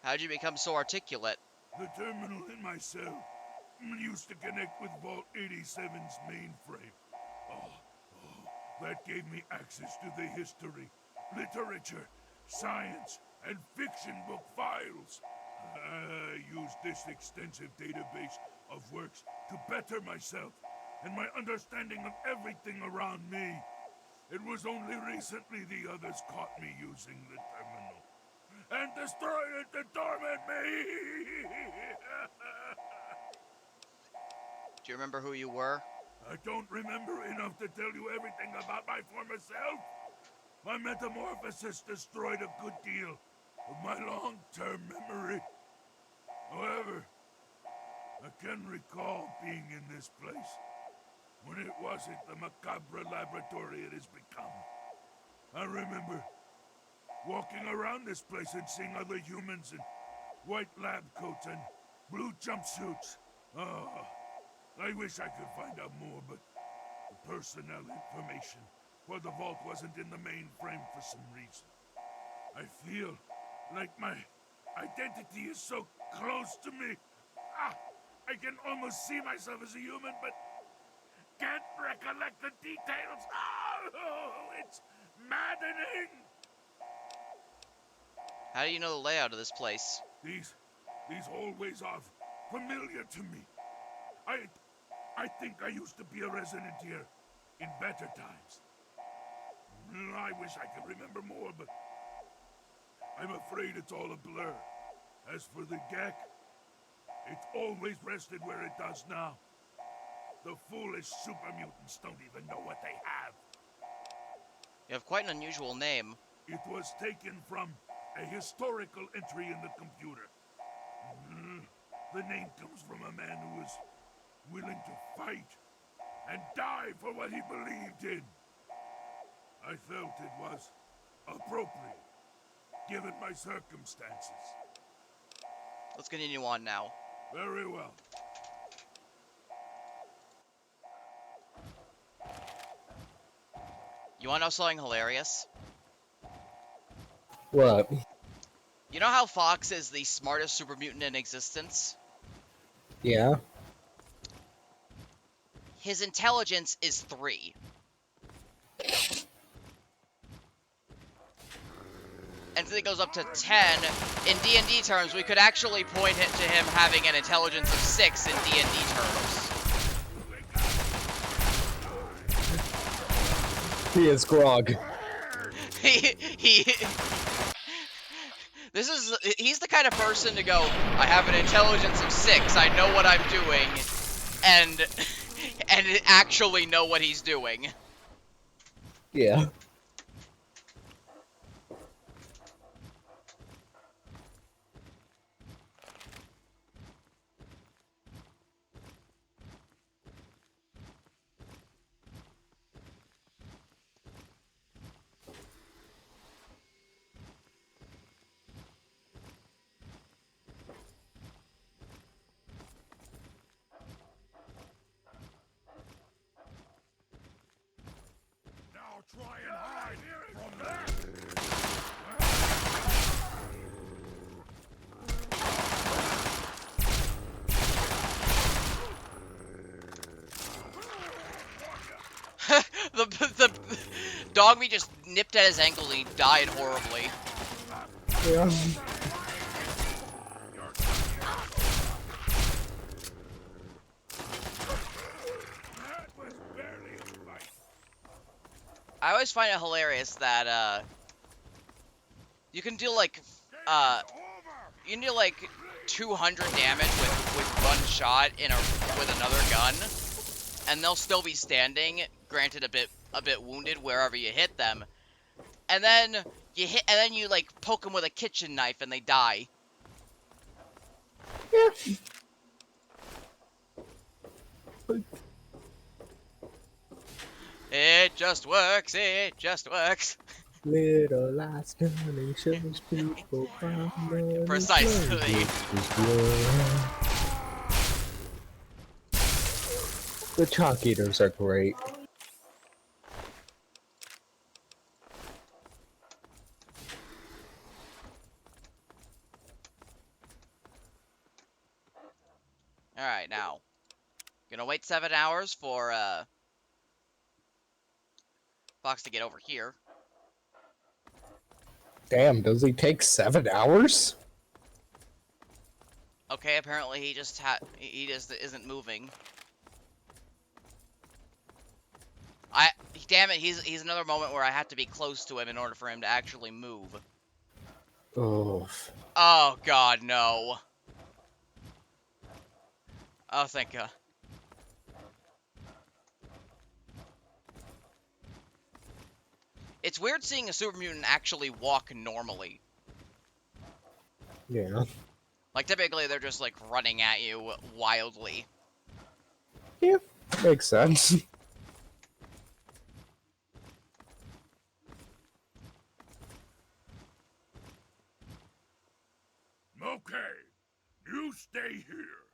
How'd you become so articulate? The terminal in my cell used to connect with Vault 87's mainframe. That gave me access to the history, literature, science, and fiction book files. I used this extensive database of works to better myself and my understanding of everything around me. It was only recently the others caught me using the terminal and destroyed it to torment me. Do you remember who you were? I don't remember enough to tell you everything about my former self. My metamorphosis destroyed a good deal of my long-term memory. However, I can recall being in this place when it wasn't the macabre laboratory it has become. I remember walking around this place and seeing other humans in white lab coats and blue jumpsuits. I wish I could find out more, but the personnel information for the vault wasn't in the mainframe for some reason. I feel like my identity is so close to me. I can almost see myself as a human, but can't recollect the details. It's maddening. How do you know the layout of this place? These hallways are familiar to me. I think I used to be a resident here in better times. I wish I could remember more, but I'm afraid it's all a blur. As for the Gek, it's always rested where it does now. The foolish super mutants don't even know what they have. You have quite an unusual name. It was taken from a historical entry in the computer. The name comes from a man who was willing to fight and die for what he believed in. I felt it was appropriate, given my circumstances. Let's continue on now. Very well. You wanna know something hilarious? What? You know how Fox is the smartest super mutant in existence? Yeah. His intelligence is 3. And if it goes up to 10, in D&D terms, we could actually point it to him having an intelligence of 6 in D&D terms. He is Grog. He's the kind of person to go, I have an intelligence of 6, I know what I'm doing, and actually know what he's doing. Yeah. Now try and hide from that! the Dogmeat just nipped at his ankle and he died horribly. Yeah. I always find it hilarious that you can do like you can do like 200 damage with one shot with another gun, and they'll still be standing, granted a bit wounded wherever you hit them. And then you like poke them with a kitchen knife and they die. Yeah. It just works, it just works. Little aspirations, people find money. Precisely. The chalk eaters are great. Alright, now. Gonna wait 7 hours for Fox to get over here. Damn, does he take 7 hours? Okay, apparently he just isn't moving. Damn it, he's another moment where I have to be close to him in order for him to actually move. Oof. Oh god, no. Oh, thank god. It's weird seeing a super mutant actually walk normally. Yeah. Like, typically they're just, like, running at you wildly. Yeah, makes sense. Okay, you stay here.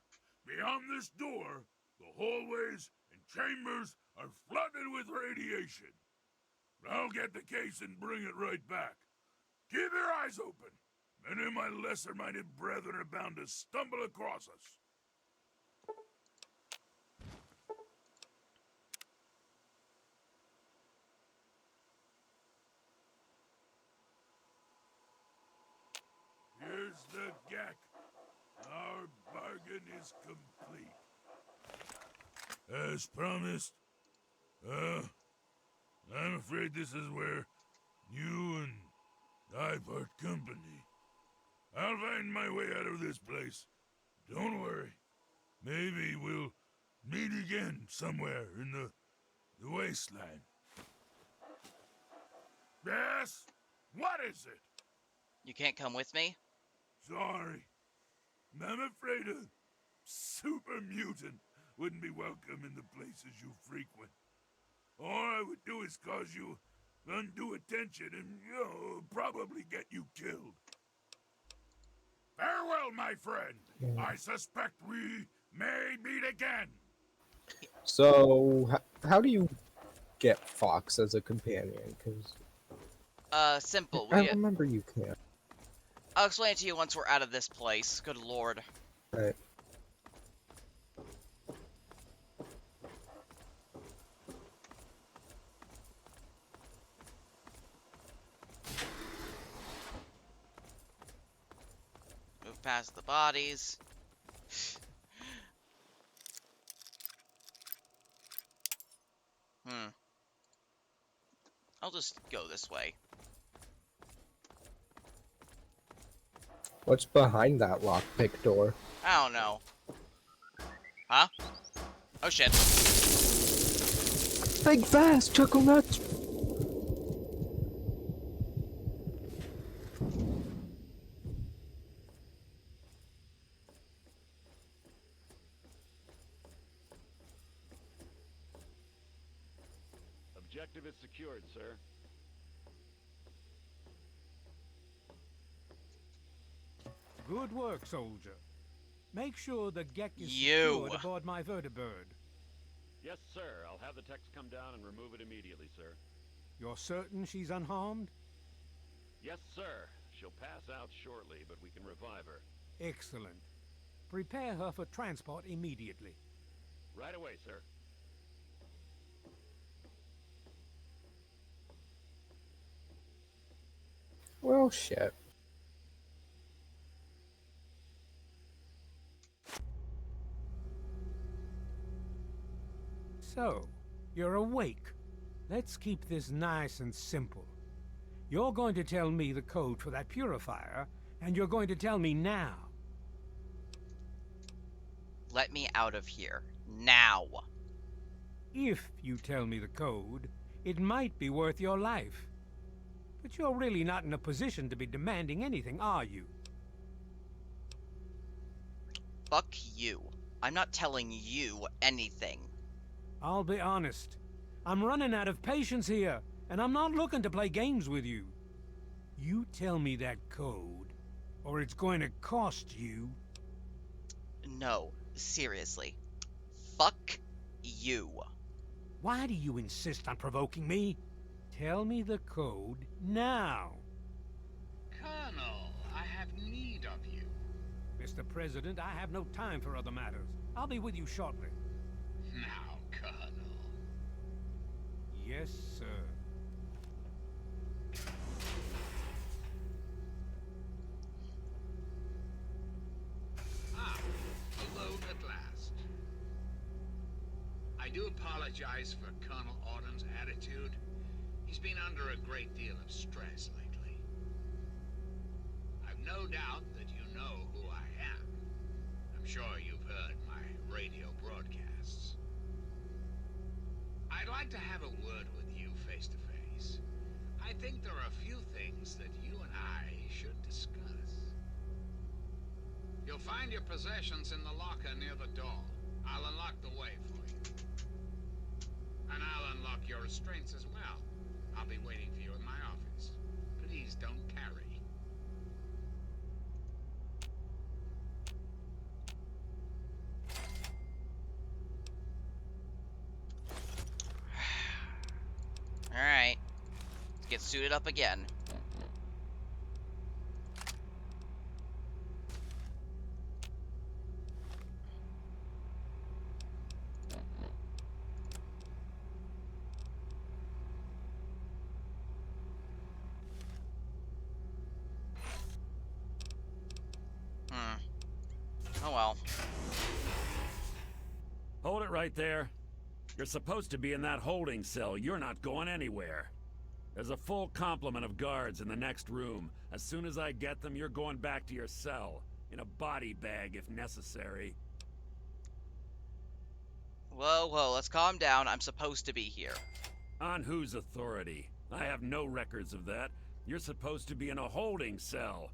Beyond this door, the hallways and chambers are flooded with radiation. I'll get the case and bring it right back. Keep your eyes open. Many of my lesser-minded brethren are bound to stumble across us. Here's the GAC. Our bargain is complete. As promised, I'm afraid this is where you and I part company. I'll find my way out of this place. Don't worry. Maybe we'll meet again somewhere in the wasteland. Yes? What is it? You can't come with me? Sorry. I'm afraid a super mutant wouldn't be welcome in the places you frequent. All I would do is cause you undue attention and, probably get you killed. Farewell, my friend. I suspect we may meet again. So, how do you get Fox as a companion? Because Simple. I remember you can't. I'll explain it to you once we're out of this place. Good lord. Right. Move past the bodies. I'll just go this way. What's behind that lockpick door? I don't know. Huh? Oh shit. Think fast, Chuckle Nuts! Objective is secured, sir. Good work, soldier. Make sure the Gek is You. secured aboard my vertibird. Yes, sir. I'll have the techs come down and remove it immediately, sir. You're certain she's unharmed? Yes, sir. She'll pass out shortly, but we can revive her. Excellent. Prepare her for transport immediately. Right away, sir. Well, shit. So, you're awake. Let's keep this nice and simple. You're going to tell me the code for that purifier, and you're going to tell me now. Let me out of here. Now. If you tell me the code, it might be worth your life. But you're really not in a position to be demanding anything, are you? Fuck you. I'm not telling you anything. I'll be honest. I'm running out of patience here, and I'm not looking to play games with you. You tell me that code, or it's going to cost you. No, seriously. Fuck you. Why do you insist on provoking me? Tell me the code now. Colonel, I have need of you. Mr. President, I have no time for other matters. I'll be with you shortly. Now, Colonel. Yes, sir. Alone at last. I do apologize for Colonel Autumn's attitude. He's been under a great deal of stress lately. I've no doubt that you know who I am. I'm sure you've heard my radio broadcasts. I'd like to have a word with you face to face. I think there are a few things that you and I should discuss. You'll find your possessions in the locker near the door. I'll unlock the way for you. And I'll unlock your restraints as well. I'll be waiting for you in my office. Please don't carry. Alright. Let's get suited up again. Oh well. Hold it right there. You're supposed to be in that holding cell. You're not going anywhere. There's a full complement of guards in the next room. As soon as I get them, you're going back to your cell. In a body bag, if necessary. Whoa, whoa, let's calm down. I'm supposed to be here. On whose authority? I have no records of that. You're supposed to be in a holding cell.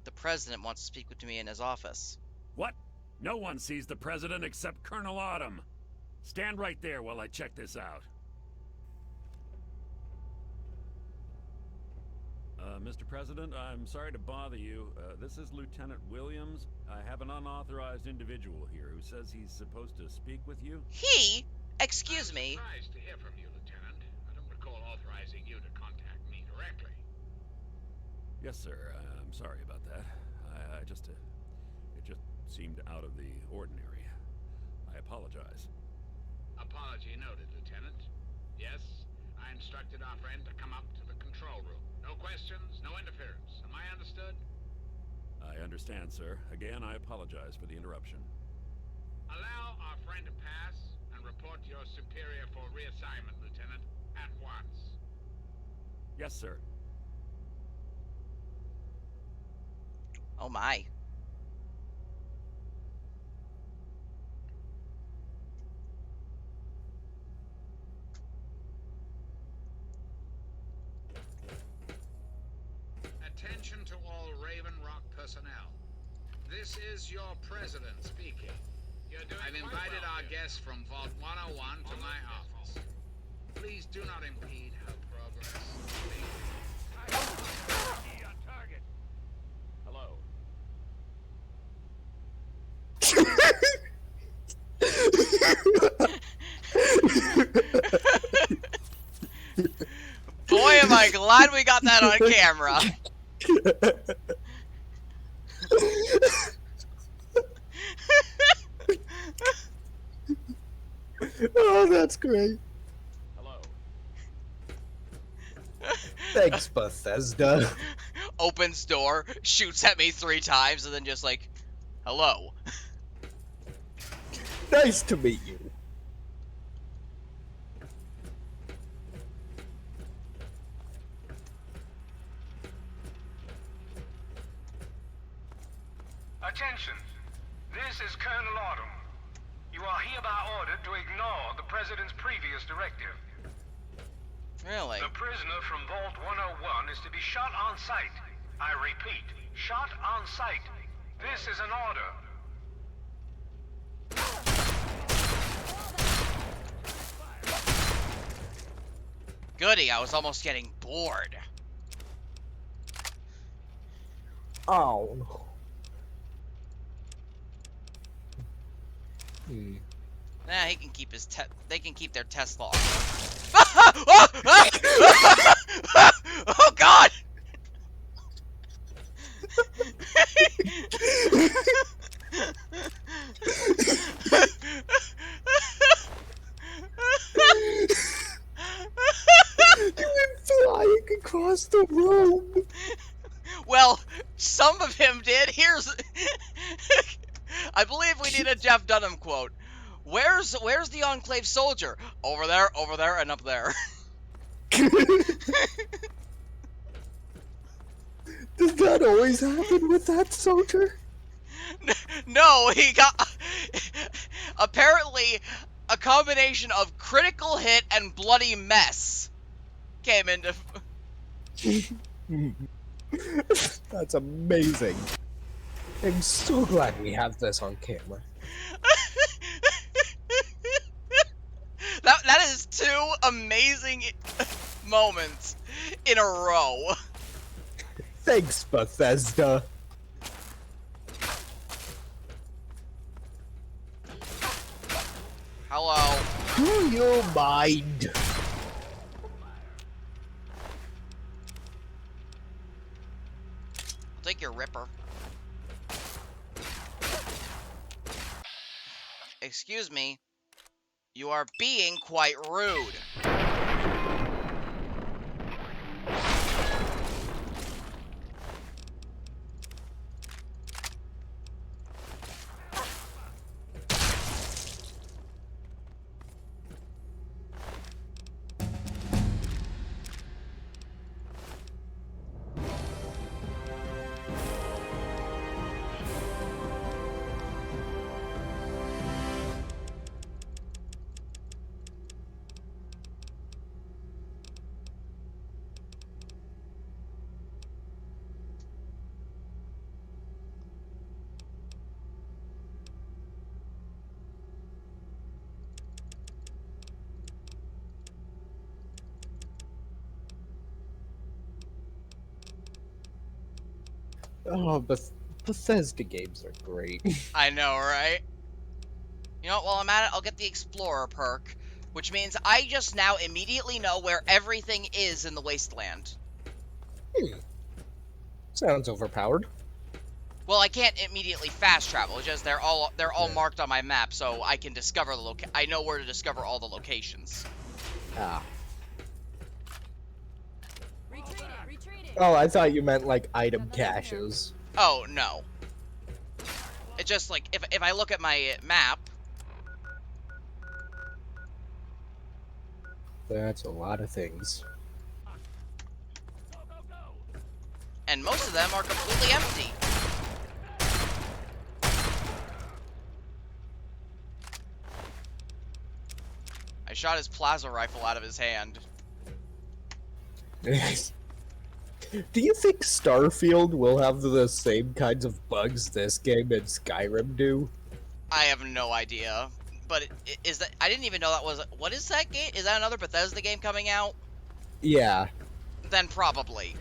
The president wants to speak with me in his office. What? No one sees the president except Colonel Autumn. Stand right there while I check this out. Mr. President, I'm sorry to bother you. This is Lieutenant Williams. I have an unauthorized individual here who says he's supposed to speak with you. He? Excuse me. Surprised to hear from you, Lieutenant. I don't recall authorizing you to contact me directly. Yes, sir. I'm sorry about that. It just seemed out of the ordinary. I apologize. Apology noted, Lieutenant. Yes, I instructed our friend to come up to the control room. No questions, no interference. Am I understood? I understand, sir. Again, I apologize for the interruption. Allow our friend to pass and report to your superior for reassignment, Lieutenant, at once. Yes, sir. Oh my. Attention to all Raven Rock personnel. This is your president speaking. I've invited our guests from Vault 101 to my office. Please do not impede her progress. On target. Hello. Boy, am I glad we got that on camera. Oh, that's great. Hello. Thanks, Bethesda. Opens door, shoots at me 3 times, and then just like, hello. Nice to meet you. Attention! This is Colonel Autumn. You are hereby ordered to ignore the President's previous directive. Really? The prisoner from Vault 101 is to be shot on sight. I repeat, shot on sight. This is an order. Goody, I was almost getting bored. Oh. Nah, he can keep his they can keep their test log. Oh God! You went flying across the room. Well, some of him did. Here's I believe we need a Jeff Dunham quote. Where's the Enclave soldier? Over there, and up there. Does that always happen with that soldier? No, he got apparently a combination of critical hit and bloody mess came into. That's amazing. I'm so glad we have this on camera. That is 2 amazing moments in a row. Thanks, Bethesda. Hello. Do you mind? I'll take your Ripper. Excuse me. You are being quite rude. Oh, Bethesda games are great. I know, right? You know what, while I'm at it, I'll get the Explorer perk. Which means I just now immediately know where everything is in the wasteland. Sounds overpowered. Well, I can't immediately fast travel. It's just they're all marked on my map, so I can discover the I know where to discover all the locations. Ah. Retreating. Oh, I thought you meant like item caches. Oh no. It's just like if I look at my map. That's a lot of things. And most of them are completely empty. I shot his plasma rifle out of his hand. Do you think Starfield will have the same kinds of bugs this game and Skyrim do? I have no idea. But is that... I didn't even know that was... What is that game? Is that another Bethesda game coming out? Yeah. Then probably.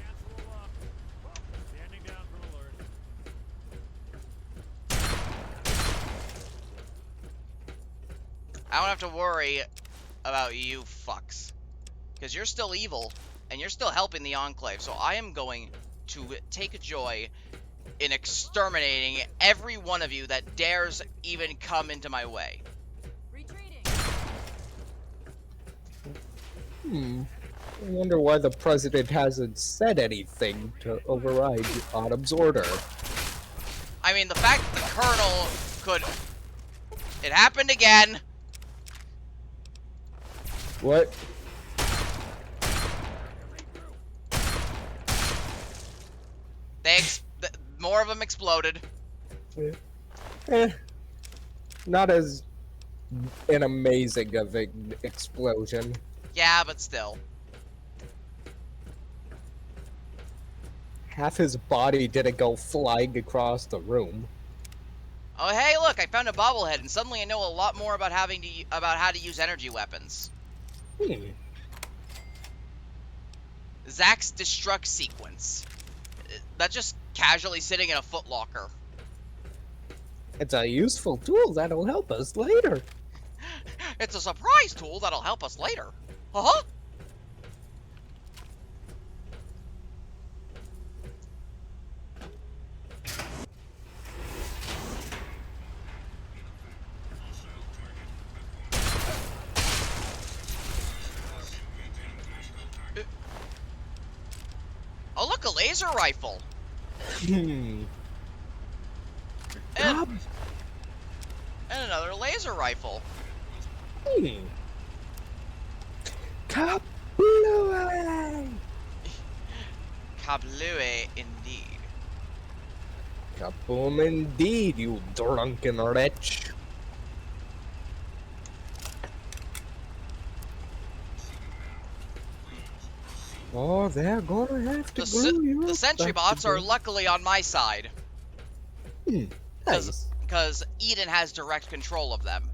I don't have to worry about you fucks. Because you're still evil, and you're still helping the Enclave, so I am going to take joy in exterminating every one of you that dares even come into my way. I wonder why the president hasn't said anything to override Autumn's order. I mean, the fact that the Colonel could... It happened again! What? More of them exploded. Not as an amazing of an explosion. Yeah, but still. Half his body didn't go flying across the room. Oh, hey, look! I found a bobblehead, and suddenly I know a lot more about how to use energy weapons. Zack's destruct sequence. That's just casually sitting in a footlocker. It's a useful tool that'll help us later. It's a surprise tool that'll help us later. Uh-huh. Oh, look, a laser rifle. And another laser rifle. Kablooey! Kablooey, indeed. Kaboom indeed, you drunken wretch. Oh, they're gonna have to glue you up. The sentry bots are luckily on my side. Nice. Because Eden has direct control of them.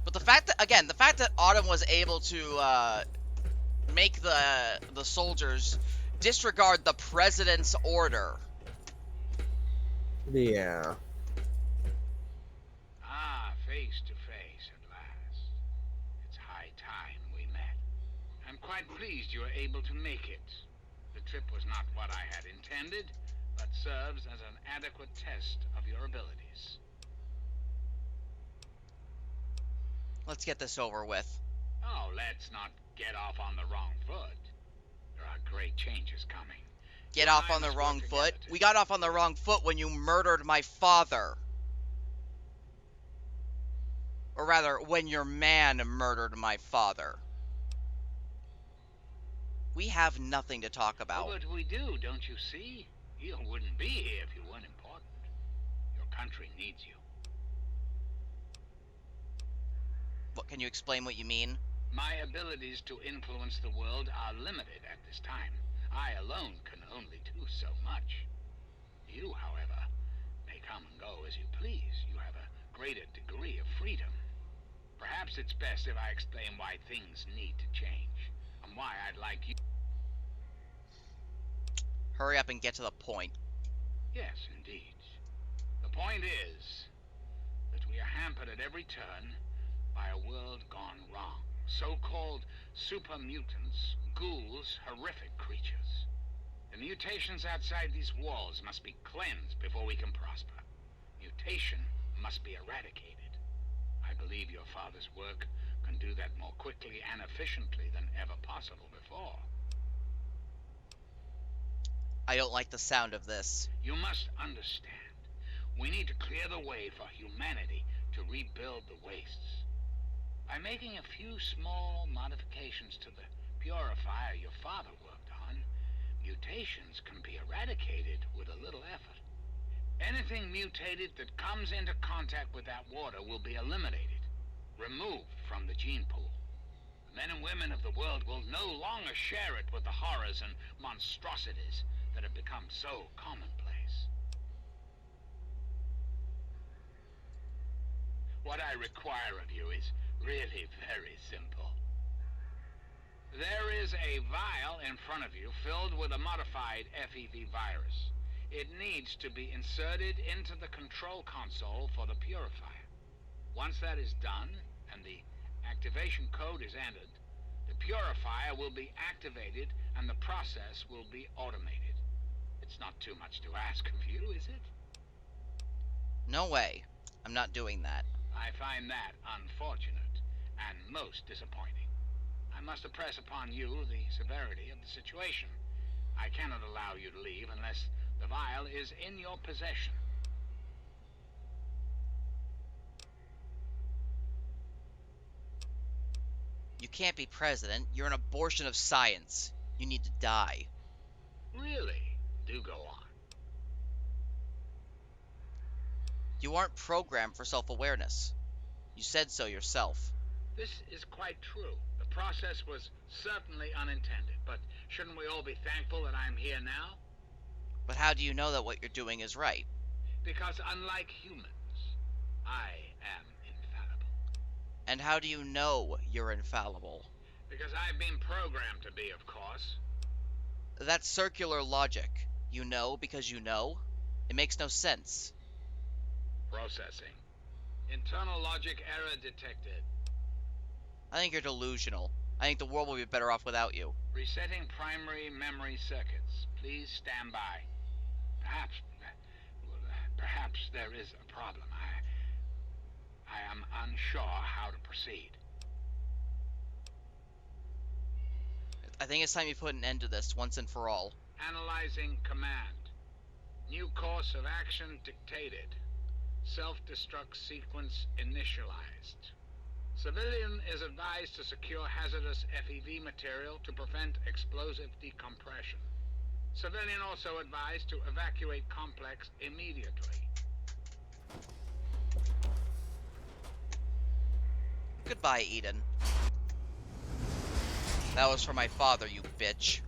But the fact that Autumn was able to make the soldiers disregard the president's order. Yeah. Ah, face to face at last. It's high time we met. I'm quite pleased you were able to make it. The trip was not what I had intended, but serves as an adequate test of your abilities. Let's get this over with. Oh, let's not get off on the wrong foot. There are great changes coming. Get off on the wrong foot? We got off on the wrong foot when you murdered my father. Or rather, when your man murdered my father. We have nothing to talk about. Well, what we do, don't you see? You wouldn't be here if you weren't important. Your country needs you. What, can you explain what you mean? My abilities to influence the world are limited at this time. I alone can only do so much. You, however, may come and go as you please. You have a greater degree of freedom. Perhaps it's best if I explain why things need to change, and why I'd like you... Hurry up and get to the point. Yes, indeed. The point is, the but we are hampered at every turn by a world gone wrong. So-called super mutants, ghouls, horrific creatures. The mutations outside these walls must be cleansed before we can prosper. Mutation must be eradicated. I believe your father's work can do that more quickly and efficiently than ever possible before. I don't like the sound of this. You must understand, we need to clear the way for humanity to rebuild the wastes. By making a few small modifications to the purifier your father worked on, mutations can be eradicated with a little effort. Anything mutated that comes into contact with that water will be eliminated, removed from the gene pool. The men and women of the world will no longer share it with the horrors and monstrosities that have become so commonplace. What I require of you is really very simple. There is a vial in front of you filled with a modified FEV virus. It needs to be inserted into the control console for the purifier. Once that is done, and the activation code is entered, the purifier will be activated and the process will be automated. It's not too much to ask of you, is it? No way. I'm not doing that. I find that unfortunate and most disappointing. I must impress upon you the severity of the situation. I cannot allow you to leave unless the vial is in your possession. You can't be president. You're an abortion of science. You need to die. Really? Do go on. You aren't programmed for self-awareness. You said so yourself. This is quite true. The process was certainly unintended, but shouldn't we all be thankful that I'm here now? But how do you know that what you're doing is right? Because unlike humans, I am infallible. And how do you know you're infallible? Because I've been programmed to be, of course. That's circular logic. You know because you know? It makes no sense. Processing. Internal logic error detected. I think you're delusional. I think the world will be better off without you. Resetting primary memory circuits. Please stand by. Perhaps there is a problem. I am unsure how to proceed. I think it's time you put an end to this once and for all. Analyzing command. New course of action dictated. Self-destruct sequence initialized. Civilian is advised to secure hazardous FEV material to prevent explosive decompression. Civilian also advised to evacuate complex immediately. Goodbye, Eden. That was for my father, you bitch.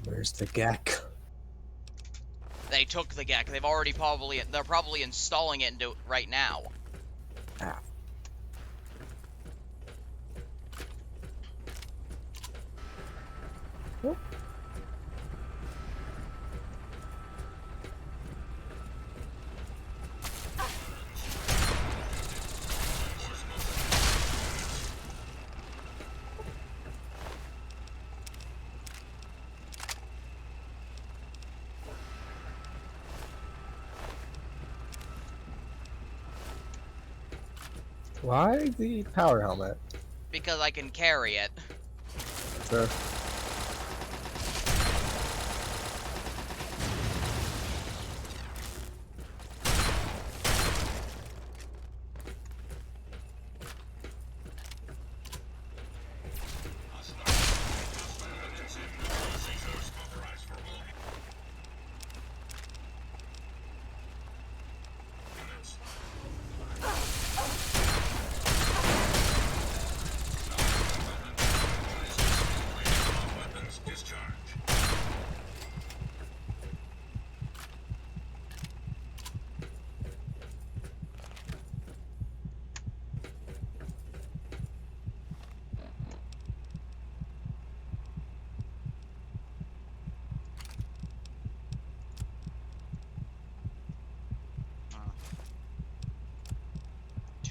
Where's the GAC? They took the GAC. They're probably installing it into right now. Ah. Oh. Why the power helmet? Because I can carry it. Sure.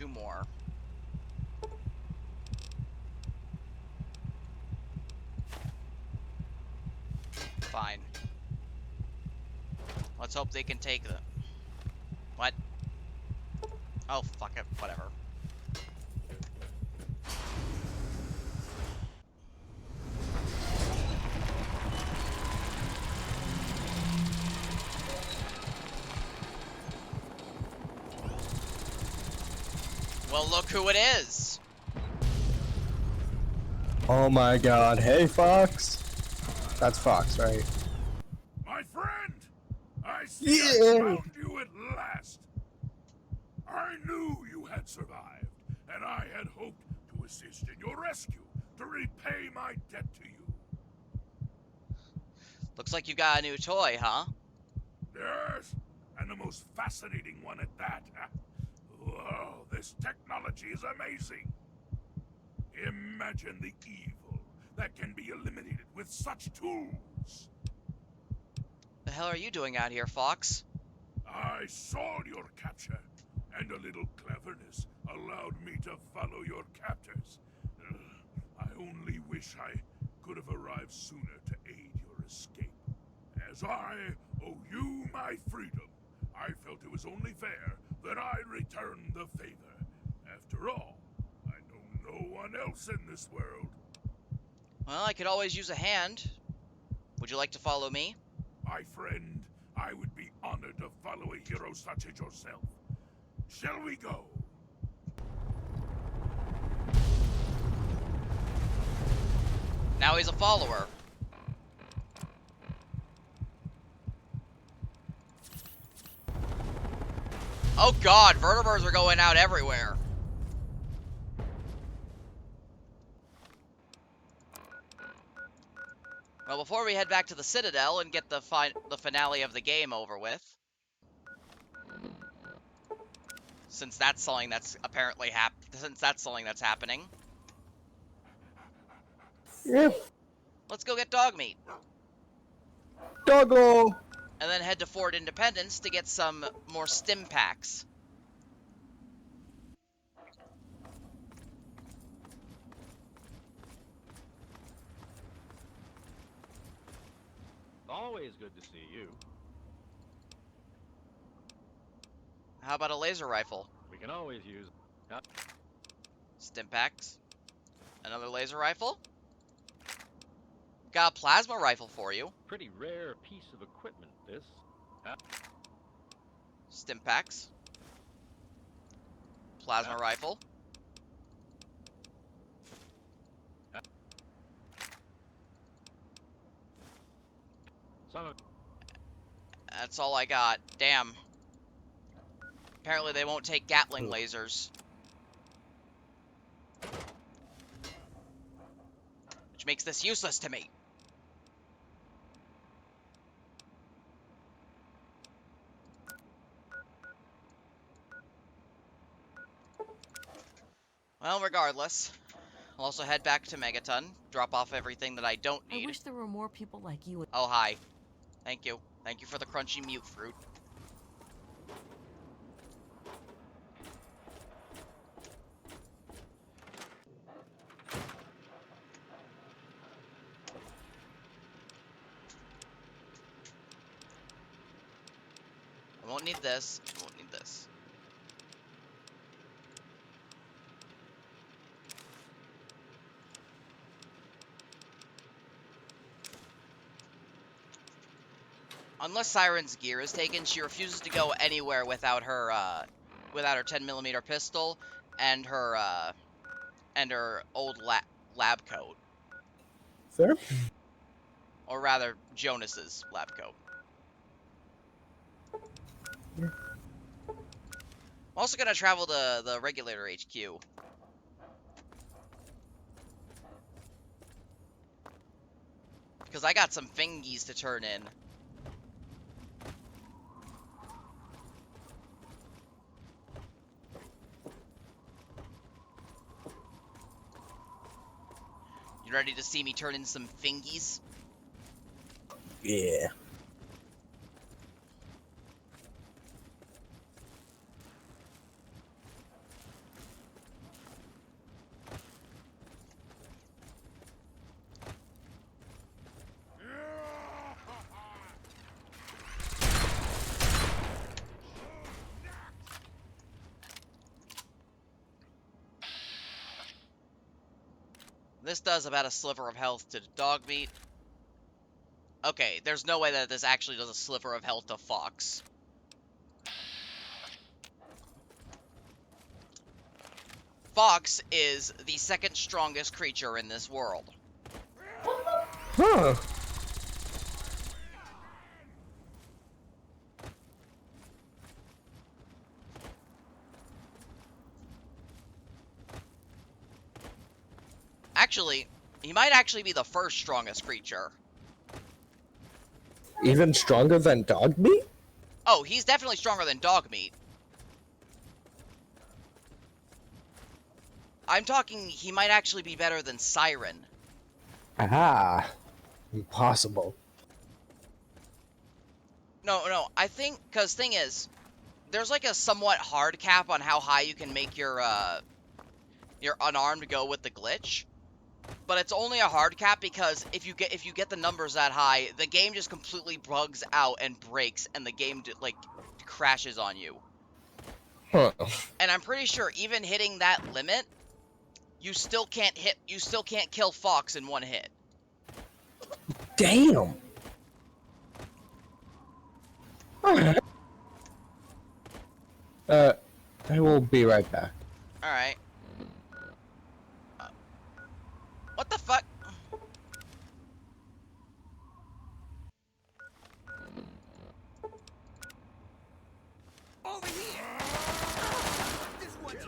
2 more. Fine. Let's hope they can take the... What? Oh, fuck it. Whatever. Well, look who it is! Oh my god. Hey, Fox. That's Fox, right? My friend! I see Yeah. I found you at last! I knew you had survived, and I had hoped to assist in your rescue, to repay my debt to you. Looks like you got a new toy, huh? Yes, and the most fascinating one at that. Whoa, this technology is amazing. Imagine the evil that can be eliminated with such tools. The hell are you doing out here, Fox? I saw your capture, and a little cleverness allowed me to follow your captors. I only wish I could have arrived sooner to aid your escape. As I owe you my freedom, I felt it was only fair that I return the favor. After all, I know no one else in this world. Well, I could always use a hand. Would you like to follow me? My friend, I would be honored to follow a hero such as yourself. Shall we go? Now he's a follower. Oh god, vertebrates are going out everywhere. Well, before we head back to the Citadel and get the finale of the game over with, since that's something that's apparently happening. Yeah. Let's go get dog meat. Doggo! And then head to Fort Independence to get some more stim packs. Always good to see you. How about a laser rifle? We can always use... Stim packs. Another laser rifle. Got a plasma rifle for you. Pretty rare piece of equipment, this. Stim packs. Plasma rifle. That's all I got. Damn. Apparently they won't take Gatling lasers. Which makes this useless to me. Well, regardless, I'll also head back to Megaton, drop off everything that I don't need. I wish there were more people like you. Oh, hi. Thank you. Thank you for the crunchy mute fruit. I won't need this. I won't need this. Unless Siren's gear is taken, she refuses to go anywhere without her 10mm pistol and her old lab coat. Fair. Or rather, Jonas's lab coat. Yeah. I'm also gonna travel to the Regulator HQ. Because I got some fingies to turn in. You ready to see me turn in some fingies? Yeah. This does about a sliver of health to dog meat. Okay, there's no way that this actually does a sliver of health to Fox. Fox is the second strongest creature in this world. Huh. Actually, he might actually be the first strongest creature. Even stronger than dog meat? Oh, he's definitely stronger than dog meat. I'm talking, he might actually be better than Siren. Ah, impossible. No, I think, because thing is, there's like a somewhat hard cap on how high you can make your unarmed go with the glitch. But it's only a hard cap because if you get the numbers that high, the game just completely bugs out and breaks, and the game like crashes on you. Huh. And I'm pretty sure even hitting that limit, you still can't kill Fox in one hit. Damn. Alright. I will be right back. Alright. What the fuck? Over here! This one's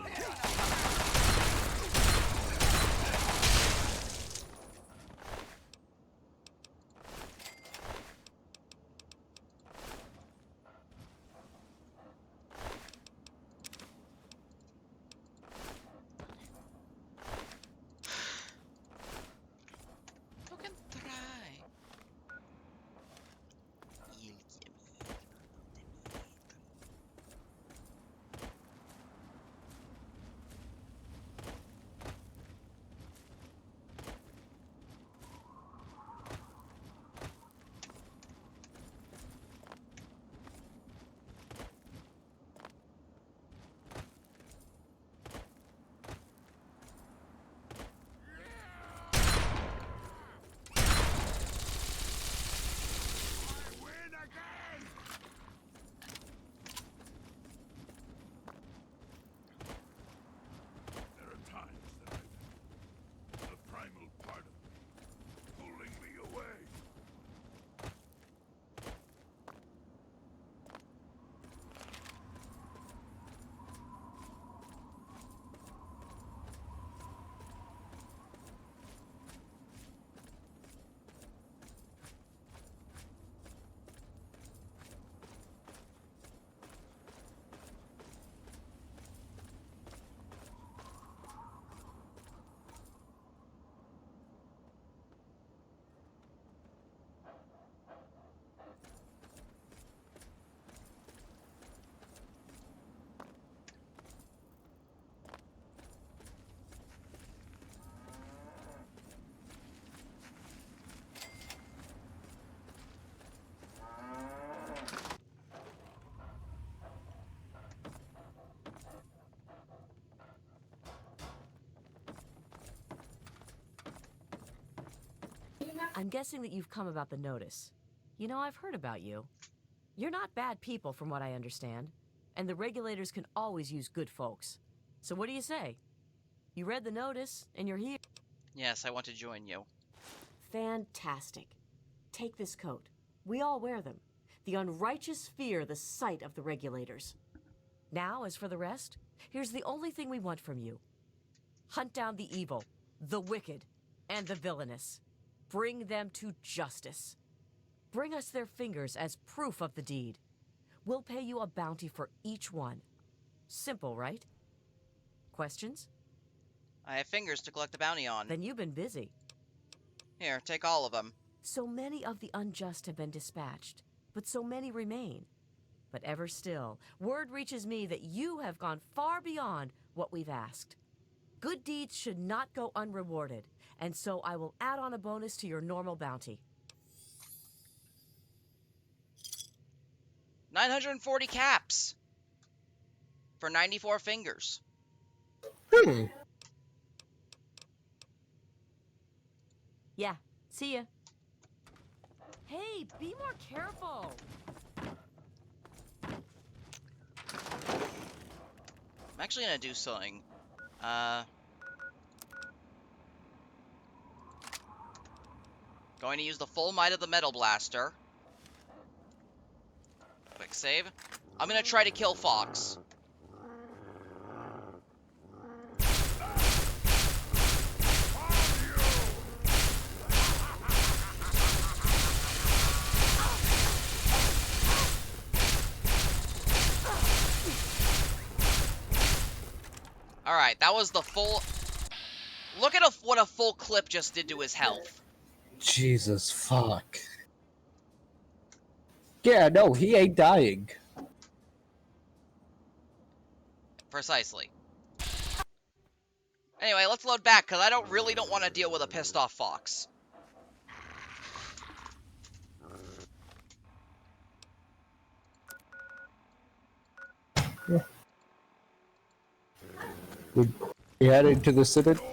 I'm guessing that you've come about the notice. You know, I've heard about you. You're not bad people from what I understand, and the regulators can always use good folks. So what do you say? You read the notice, and you're here. Yes, I want to join you. Fantastic. Take this coat. We all wear them. The unrighteous fear the sight of the regulators. Now, as for the rest, here's the only thing we want from you. Hunt down the evil, the wicked, and the villainous. Bring them to justice. Bring us their fingers as proof of the deed. We'll pay you a bounty for each one. Simple, right? Questions? I have fingers to collect the bounty on. Then you've been busy. Here, take all of them. So many of the unjust have been dispatched, but so many remain. But ever still, word reaches me that you have gone far beyond what we've asked. Good deeds should not go unrewarded, and so I will add on a bonus to your normal bounty. 940 caps for 94 fingers. Yeah, see ya. Hey, be more careful. I'm actually gonna do something. Going to use the full might of the Metal Blaster. Quick save. I'm gonna try to kill Fox. Alright, that was the full... Look at what a full clip just did to his health. Jesus fuck. Yeah, no, he ain't dying. Precisely. Anyway, let's load back, because I really don't want to deal with a pissed off Fox. Yeah. We headed to the Citadel?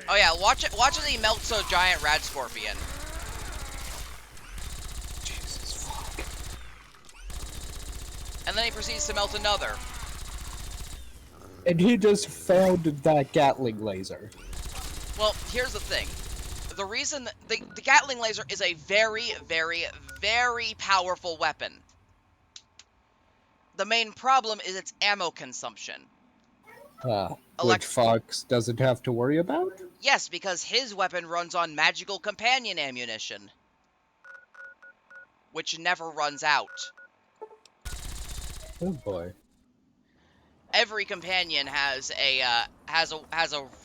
Oh yeah, watch as he melts a giant rad scorpion. Jesus fuck. And then he proceeds to melt another. And he just found that Gatling laser. Well, here's the thing. The reason the Gatling laser is a very, very, very powerful weapon. The main problem is its ammo consumption. Which Fox doesn't have to worry about? Yes, because his weapon runs on magical companion ammunition, which never runs out. Oh boy. Every companion has a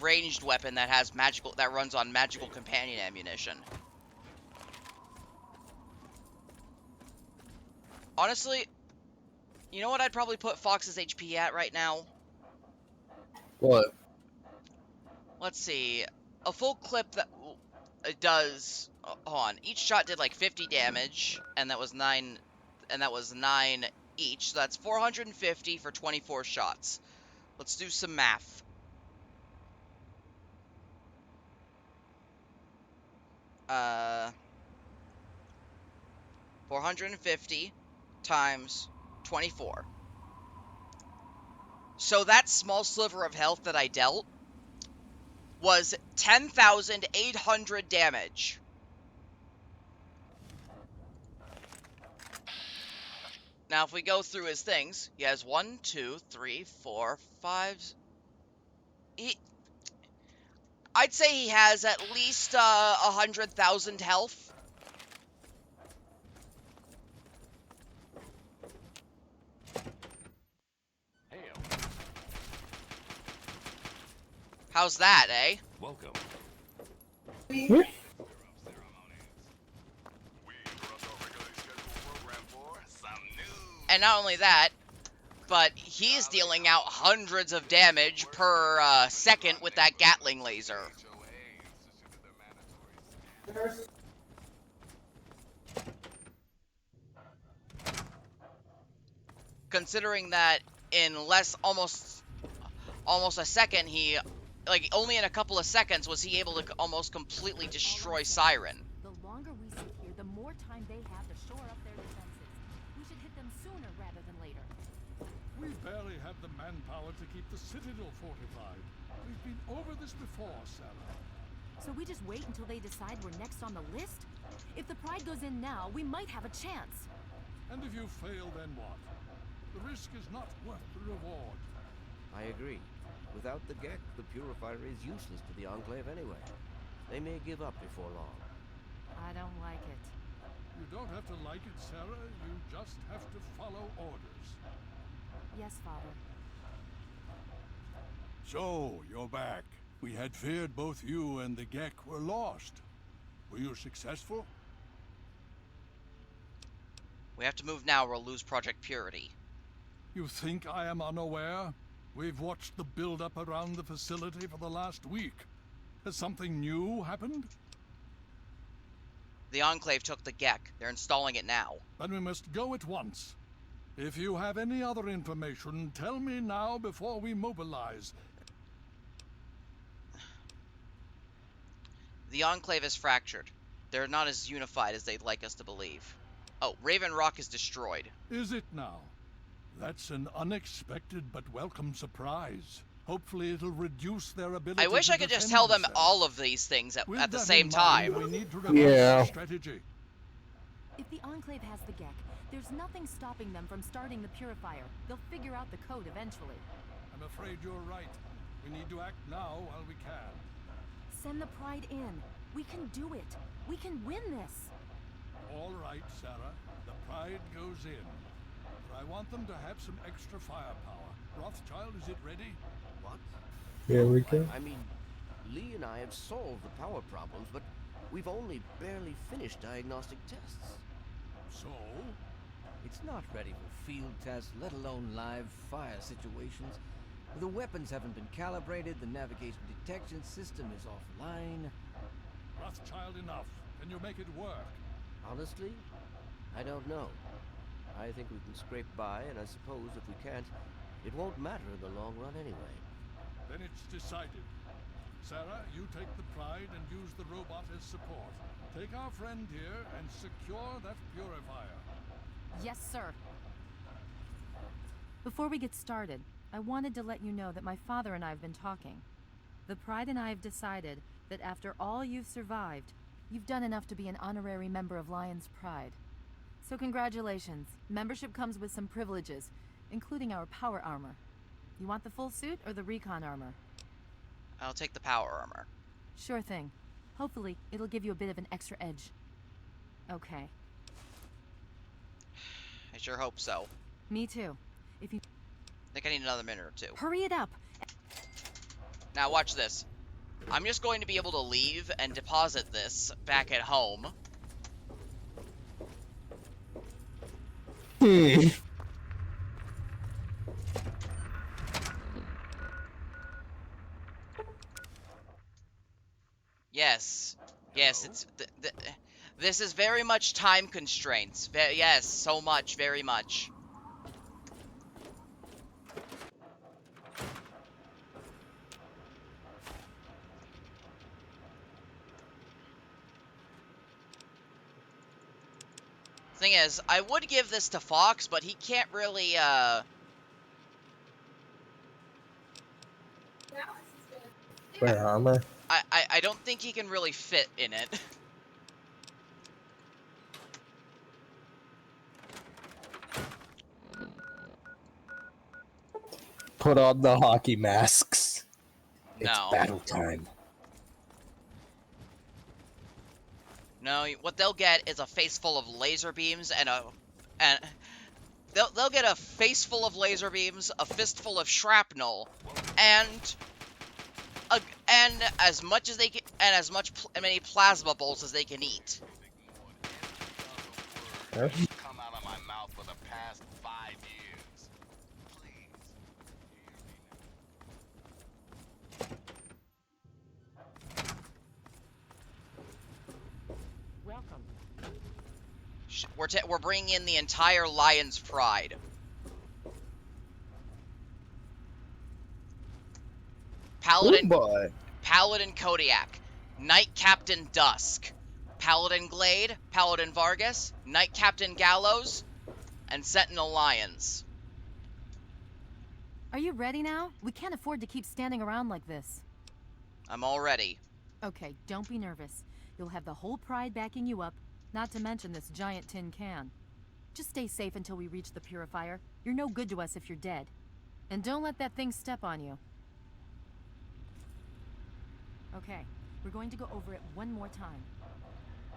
ranged weapon that runs on magical companion ammunition. Honestly, you know what I'd probably put Fox's HP at right now? What? Let's see. A full clip that does... Hold on. Each shot did like 50 damage, and that was 9 each. So that's 450 for 24 shots. Let's do some math. Uh, 450 times 24. So that small sliver of health that I dealt was 10,800 damage. Now, if we go through his things, he has 1, 2, 3, 4, 5... I'd say he has at least 100,000 health. How's that, eh? Welcome. And not only that, but he's dealing out hundreds of damage per second with that Gatling laser. Considering that in almost a second, only in a couple of seconds was he able to almost completely destroy Siren. The longer we sit here, the more time they have to shore up their defenses. We should hit them sooner rather than later. We barely have the manpower to keep the Citadel fortified. We've been over this before, Sarah. So we just wait until they decide we're next on the list? If the Pride goes in now, we might have a chance. And if you fail, then what? The risk is not worth the reward. I agree. Without the Gek, the Purifier is useless to the Enclave anyway. They may give up before long. I don't like it. You don't have to like it, Sarah. You just have to follow orders. Yes, Father. So, you're back. We had feared both you and the Gek were lost. Were you successful? We have to move now or we'll lose Project Purity. You think I am unaware? We've watched the build-up around the facility for the last week. Has something new happened? The Enclave took the Gek. They're installing it now. Then we must go at once. If you have any other information, tell me now before we mobilize. The Enclave is fractured. They're not as unified as they'd like us to believe. Oh, Raven Rock is destroyed. Is it now? That's an unexpected but welcome surprise. Hopefully it'll reduce their ability I wish to I could just defend tell them themselves. all of these things at With the that same in mind, time. we need to revise our strategy. If the Enclave has the Gek, there's nothing stopping them from starting the Purifier. They'll figure out the code eventually. I'm afraid you're right. We need to act now while we can. Send the Pride in. We can do it. We can win this. All right, Sarah. The Pride goes in. But I want them to have some extra firepower. Rothschild, is it ready? What? Here we go. I mean, Lee and I have solved the power problems, but we've only barely finished diagnostic tests. So? It's not ready for field tests, let alone live fire situations. The weapons haven't been calibrated, the navigation detection system is offline. Rothschild, enough. Can you make it work? Honestly, I don't know. I think we can scrape by, and I suppose if we can't, it won't matter in the long run anyway. Then it's decided. Sarah, you take the Pride and use the robot as support. Take our friend here and secure that purifier. Yes, sir. Before we get started, I wanted to let you know that my father and I have been talking. The Pride and I have decided that after all you've survived, you've done enough to be an honorary member of Lion's Pride. So congratulations. Membership comes with some privileges, including our power armor. You want the full suit or the recon armor? I'll take the power armor. Sure thing. Hopefully, it'll give you a bit of an extra edge. Okay. I sure hope so. Me too. If you I think I need another minute or two. hurry it up. Now watch this. I'm just going to be able to leave and deposit this back at home. Yes. Yes, it's... this is very much time constraints. Yes, so much, very much. Thing is, I would give this to Fox, but he can't really, Wear armor. I don't think he can really fit in it. Put on the hockey masks. It's No. battle time. No, what they'll get is a face full of laser beams and they'll get a face full of laser beams, a fistful of shrapnel, and as much as they can, and as many plasma bolts as they can eat. Huh? Come out of my mouth for the past 5 years. Welcome. We're bringing in the entire Lion's Pride. Paladin, Paladin Kodiak, Knight Captain Dusk, Paladin Glade, Paladin Vargas, Knight Captain Gallows, and Sentinel Lions. Are you ready now? We can't afford to keep standing around like this. I'm all ready. Okay, don't be nervous. You'll have the whole Pride backing you up, not to mention this giant tin can. Just stay safe until we reach the Purifier. You're no good to us if you're dead. And don't let that thing step on you. Okay, we're going to go over it one more time.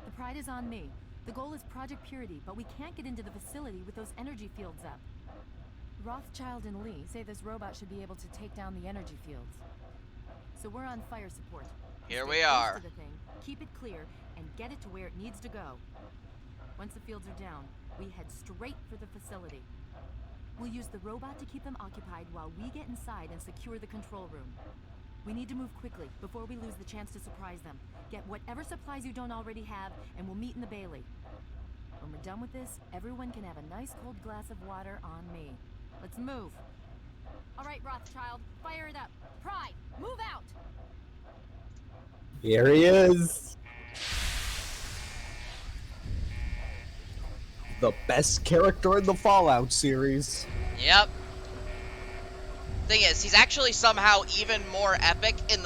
The Pride is on me. The goal is Project Purity, but we can't get into the facility with those energy fields up. Rothschild and Lee say this robot should be able to take down the energy fields. So we're on fire support. Here Stay we close are. to the thing, keep it clear, and get it to where it needs to go. Once the fields are down, we head straight for the facility. We'll use the robot to keep them occupied while we get inside and secure the control room. We need to move quickly before we lose the chance to surprise them. Get whatever supplies you don't already have, and we'll meet in the Bailey. When we're done with this, everyone can have a nice cold glass of water on me. Let's move. All right, Rothschild, fire it up. Pride, move out! Here he is. the best character in the Fallout series. Yep. Thing is, he's actually somehow even more epic in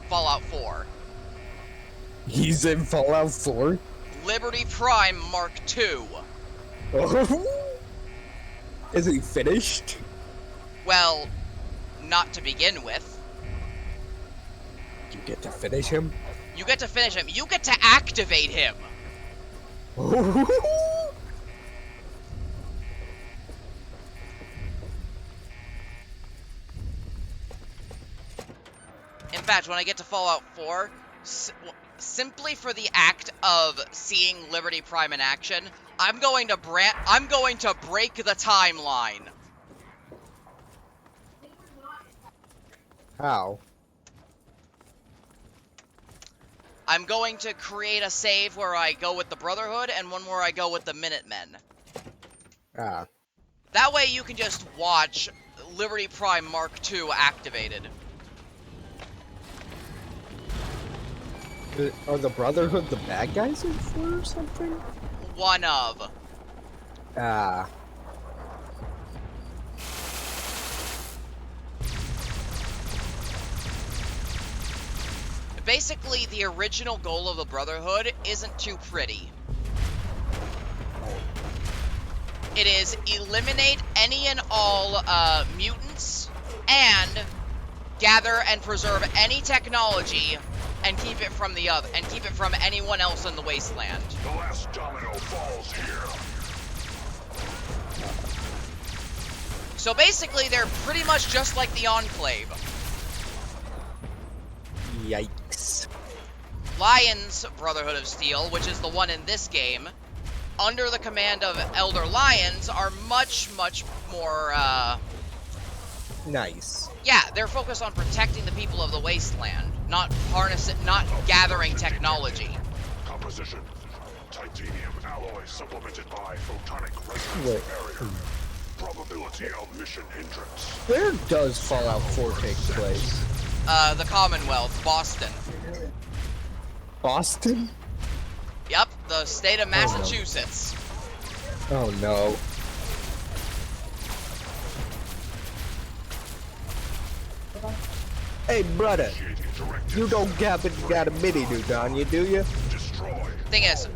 Fallout 4. He's in Fallout 4? Liberty Prime Mark II. Is he finished? Well, not to begin with. You get to finish him? You get to finish him. You get to activate him. In fact, when I get to Fallout 4, simply for the act of seeing Liberty Prime in action, I'm going to break the timeline. How? I'm going to create a save where I go with the Brotherhood and one where I go with the Minutemen. Ah. That way you can just watch Liberty Prime Mark II activated. Are the Brotherhood the bad guys in 4 or something? One of. Ah. Basically, the original goal of the Brotherhood isn't too pretty. It is eliminate any and all mutants and gather and preserve any technology and keep it from anyone else in the wasteland. The last domino falls here. So basically, they're pretty much just like the Enclave. Yikes. Lions Brotherhood of Steel, which is the one in this game, under the command of Elder Lions, are much, much more, Nice. yeah, they're focused on protecting the people of the wasteland, not gathering technology. Composition. Titanium alloy supplemented by photonic resonance Wait. barrier. Probability of mission hindrance. Where does Fallout 4 take place? The Commonwealth, Boston. Boston? Yep, the state of Massachusetts. Oh no. Hey brother, you don't got a mini nuke on you, do you? Thing is,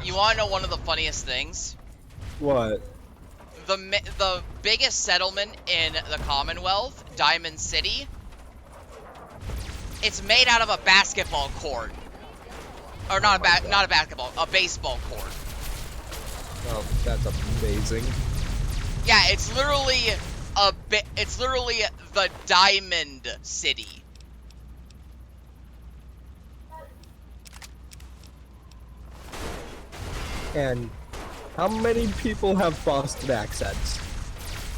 you wanna know one of the funniest things? What? The biggest settlement in the Commonwealth, Diamond City, it's made out of a basketball court. Or not a basketball, a baseball court. Oh, that's amazing. Yeah, it's literally the Diamond City. And how many people have Boston accents?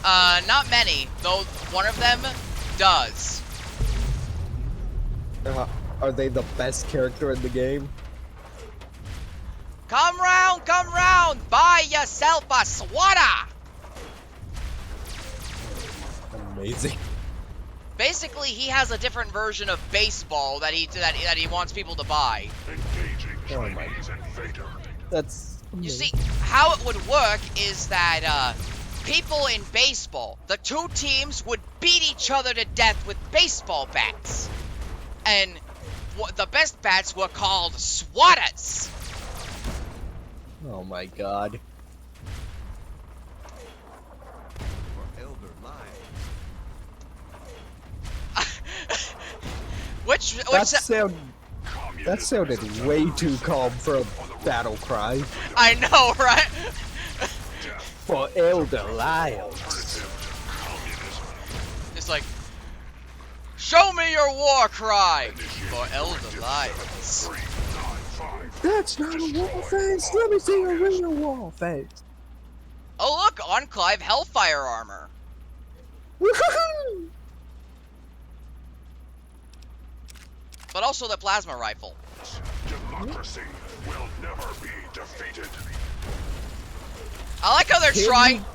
Not many, though one of them does. Are they the best character in the game? Come round, buy yourself a swatter! Amazing. Basically, he has a different version of baseball that he wants people to buy. Oh my. That's amazing. You see, how it would work is that people in baseball, the two teams would beat each other to death with baseball bats. And the best bats were called swatters. Oh my god. That sounded way too calm for a battle cry. I know, right? For Elder Lions. It's like, show me your war cry for Elder Lions. That's not a wall face. Let me see a real wall face. Oh look, Enclave Hellfire armor. Woohoo! But also the plasma rifle. Democracy will never be defeated. I like how they're trying.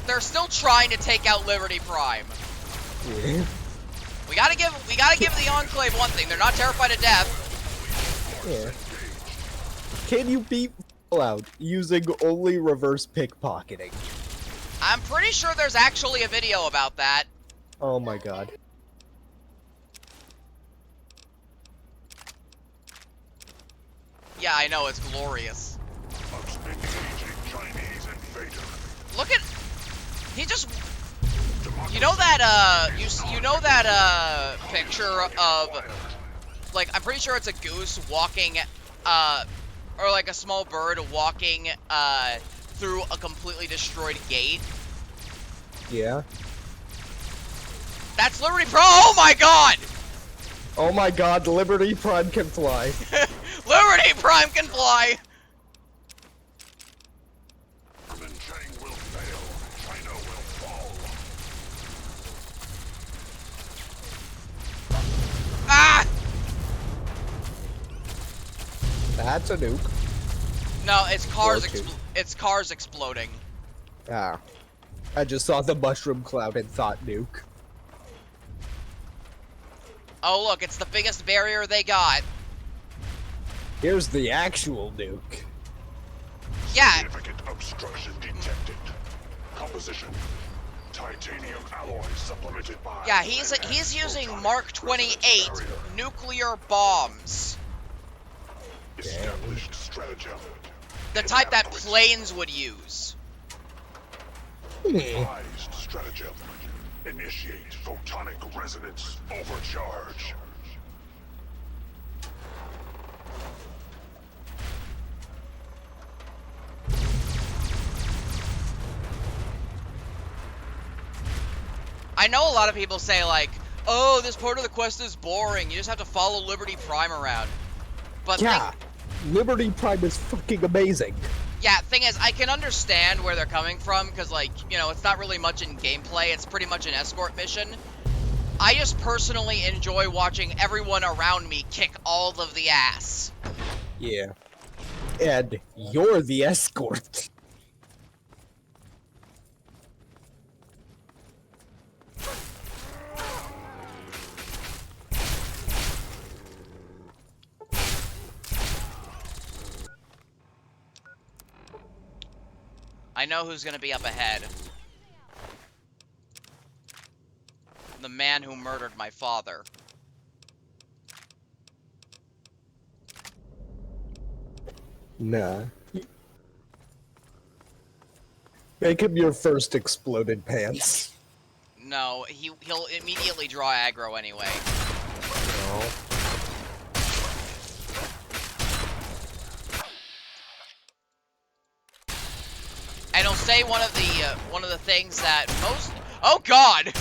They're still trying to take out Liberty Prime. Yeah. We gotta give the Enclave one thing. They're not terrified of death. Yeah. Can you beat Fallout using only reverse pickpocketing. I'm pretty sure there's actually a video about that. Oh my god. Yeah, I know, it's glorious. Look at... He just... You know that, you know that, picture of... Like, I'm pretty sure it's a goose walking, or like a small bird walking, through a completely destroyed gate? Yeah. That's Liberty Pro. Oh my god! Oh my god, Liberty Prime can fly. Liberty Prime can fly! Ah! That's a nuke. No, it's cars. Or two. It's cars exploding. Ah. I just saw the mushroom cloud and thought nuke. Oh look, it's the biggest barrier they got. Here's the actual nuke. Yeah. Significant obstruction detected. Composition: titanium alloy supplemented by. Yeah, he's using Mark 28 nuclear bombs. Established stratagem. The type that planes would use. Revised stratagem. Initiate photonic resonance overcharge. I know a lot of people say like, oh, this part of the quest is boring. You just have to follow Liberty Prime around. But yeah, Liberty Prime is fucking amazing. yeah, thing is, I can understand where they're coming from, because, like, you know, it's not really much in gameplay. It's pretty much an escort mission. I just personally enjoy watching everyone around me kick all of the ass. Yeah. And you're the escort. I know who's gonna be up ahead. The man who murdered my father. Nah. Make him your first exploded pants. No, he'll immediately draw aggro anyway. No. And he'll say one of the things that most. Oh God!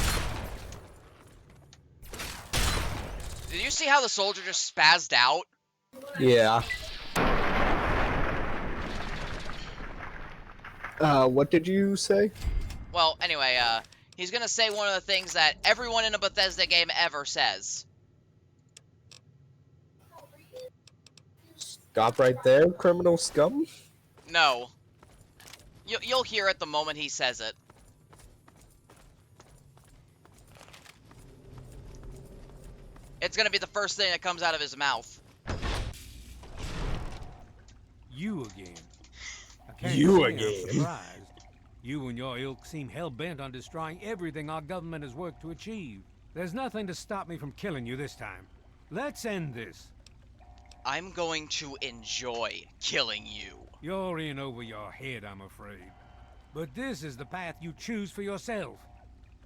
Did you see how the soldier just spazzed out? Yeah. What did you say? Well, anyway, he's gonna say one of the things that everyone in a Bethesda game ever says. Stop right there, criminal scum. No. You'll hear it the moment he says it. It's gonna be the first thing that comes out of his mouth. You again. I can't You say I'm again. surprised. You and your ilk seem hell-bent on destroying everything our government has worked to achieve. There's nothing to stop me from killing you this time. Let's end this. I'm going to enjoy killing you. You're in over your head, I'm afraid. But this is the path you choose for yourself.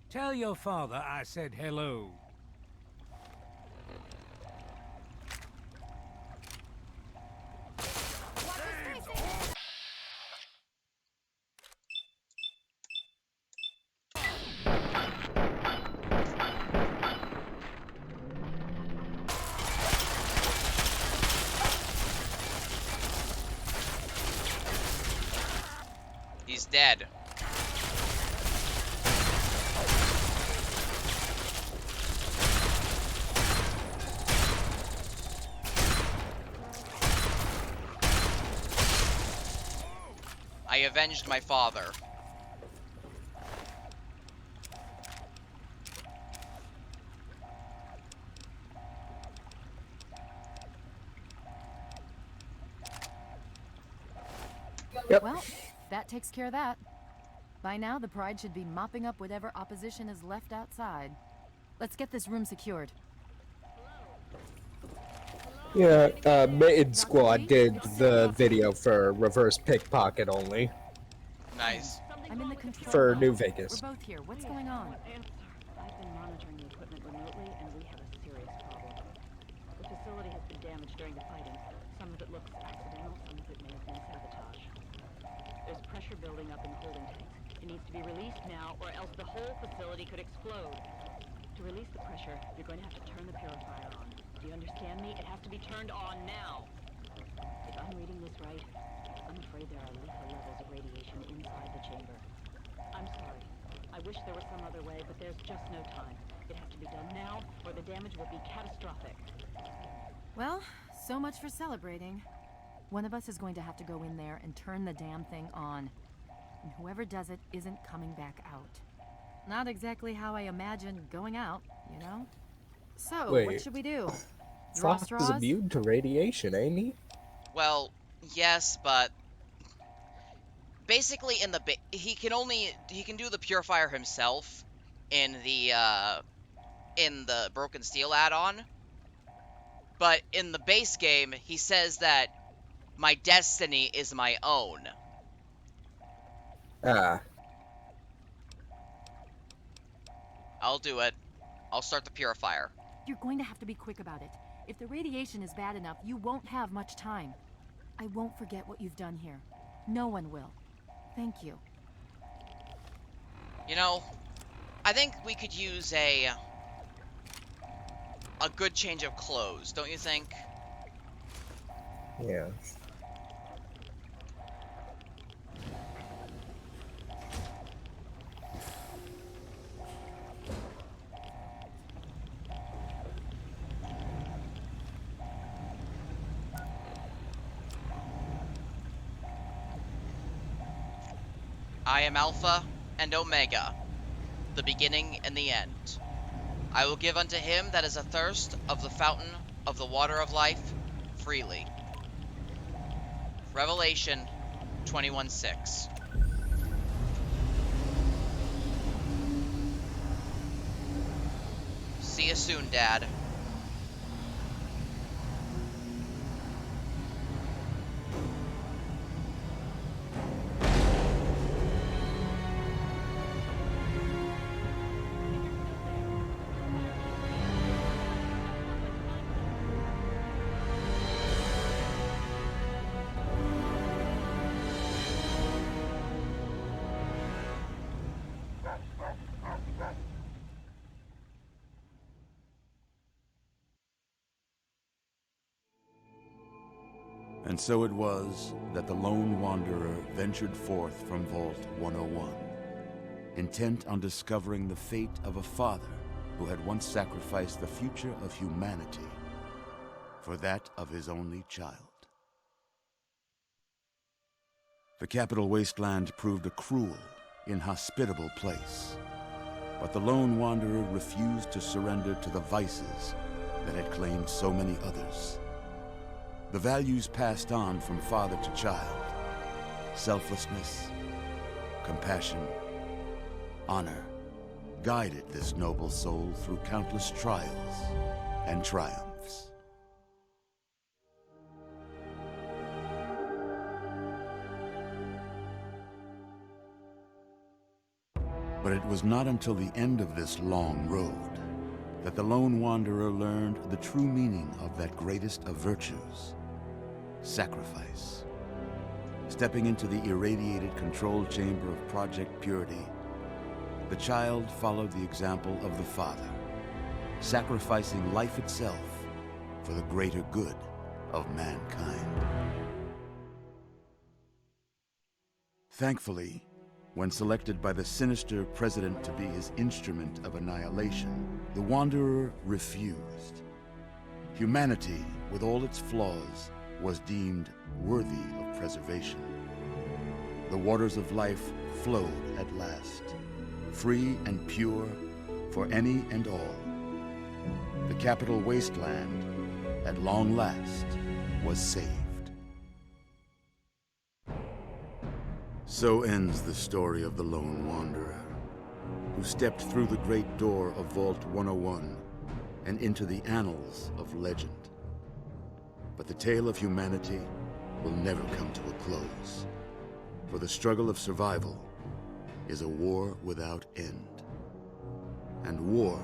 Tell your father I said hello. He's dead. I avenged my father. Yep. Well, that takes care of that. By now, the Pride should be mopping up whatever opposition is left outside. Let's get this room secured. Yeah, Mitten Squad did the video for reverse pickpocket only. Nice. I'm in the control For room. New Vegas. We're both here. What's going on? I've been monitoring the equipment remotely, and we have a serious problem. The facility has been damaged during the fighting. Some of it looks accidental, some of it may have been sabotage. There's pressure building up in the holding tanks. It needs to be released now, or else the whole facility could explode. To release the pressure, you're going to have to turn the purifier on. Do you understand me? It has to be turned on now. If I'm reading this right, I'm afraid there are lethal levels of radiation inside the chamber. I'm sorry. I wish there was some other way, but there's just no time. It has to be done now, or the damage will be catastrophic. Well, so much for celebrating. One of us is going to have to go in there and turn the damn thing on. And whoever does it isn't coming back out. Not exactly how I imagine going out, you know? So, what Wait. should we do? Draw Fox is straws? immune to radiation, ain't he? Well, yes, but basically he can do the purifier himself in the Broken Steel add-on. But in the base game, he says that my destiny is my own. Ah. I'll do it. I'll start the purifier. You're going to have to be quick about it. If the radiation is bad enough, you won't have much time. I won't forget what you've done here. No one will. Thank you. You know, I think we could use a good change of clothes, don't you think? Yeah. I am Alpha and Omega, the beginning and the end. I will give unto him that is athirst of the fountain of the water of life freely. Revelation 21:6. See you soon, Dad. And so it was that the lone wanderer ventured forth from Vault 101, intent on discovering the fate of a father who had once sacrificed the future of humanity for that of his only child. The Capital Wasteland proved a cruel, inhospitable place, but the lone wanderer refused to surrender to the vices that had claimed so many others. The values passed on from father to child: selflessness, compassion, honor, guided this noble soul through countless trials and triumphs. But it was not until the end of this long road that the lone wanderer learned the true meaning of that greatest of virtues: sacrifice. Stepping into the irradiated control chamber of Project Purity, the child followed the example of the father, sacrificing life itself for the greater good of mankind. Thankfully, when selected by the sinister president to be his instrument of annihilation, the Wanderer refused. Humanity, with all its flaws, was deemed worthy of preservation. The waters of life flowed at last, free and pure for any and all. The Capital Wasteland, at long last, was saved. So ends the story of the Lone Wanderer, who stepped through the great door of Vault 101 and into the annals of legend. But the tale of humanity will never come to a close, for the struggle of survival is a war without end. And war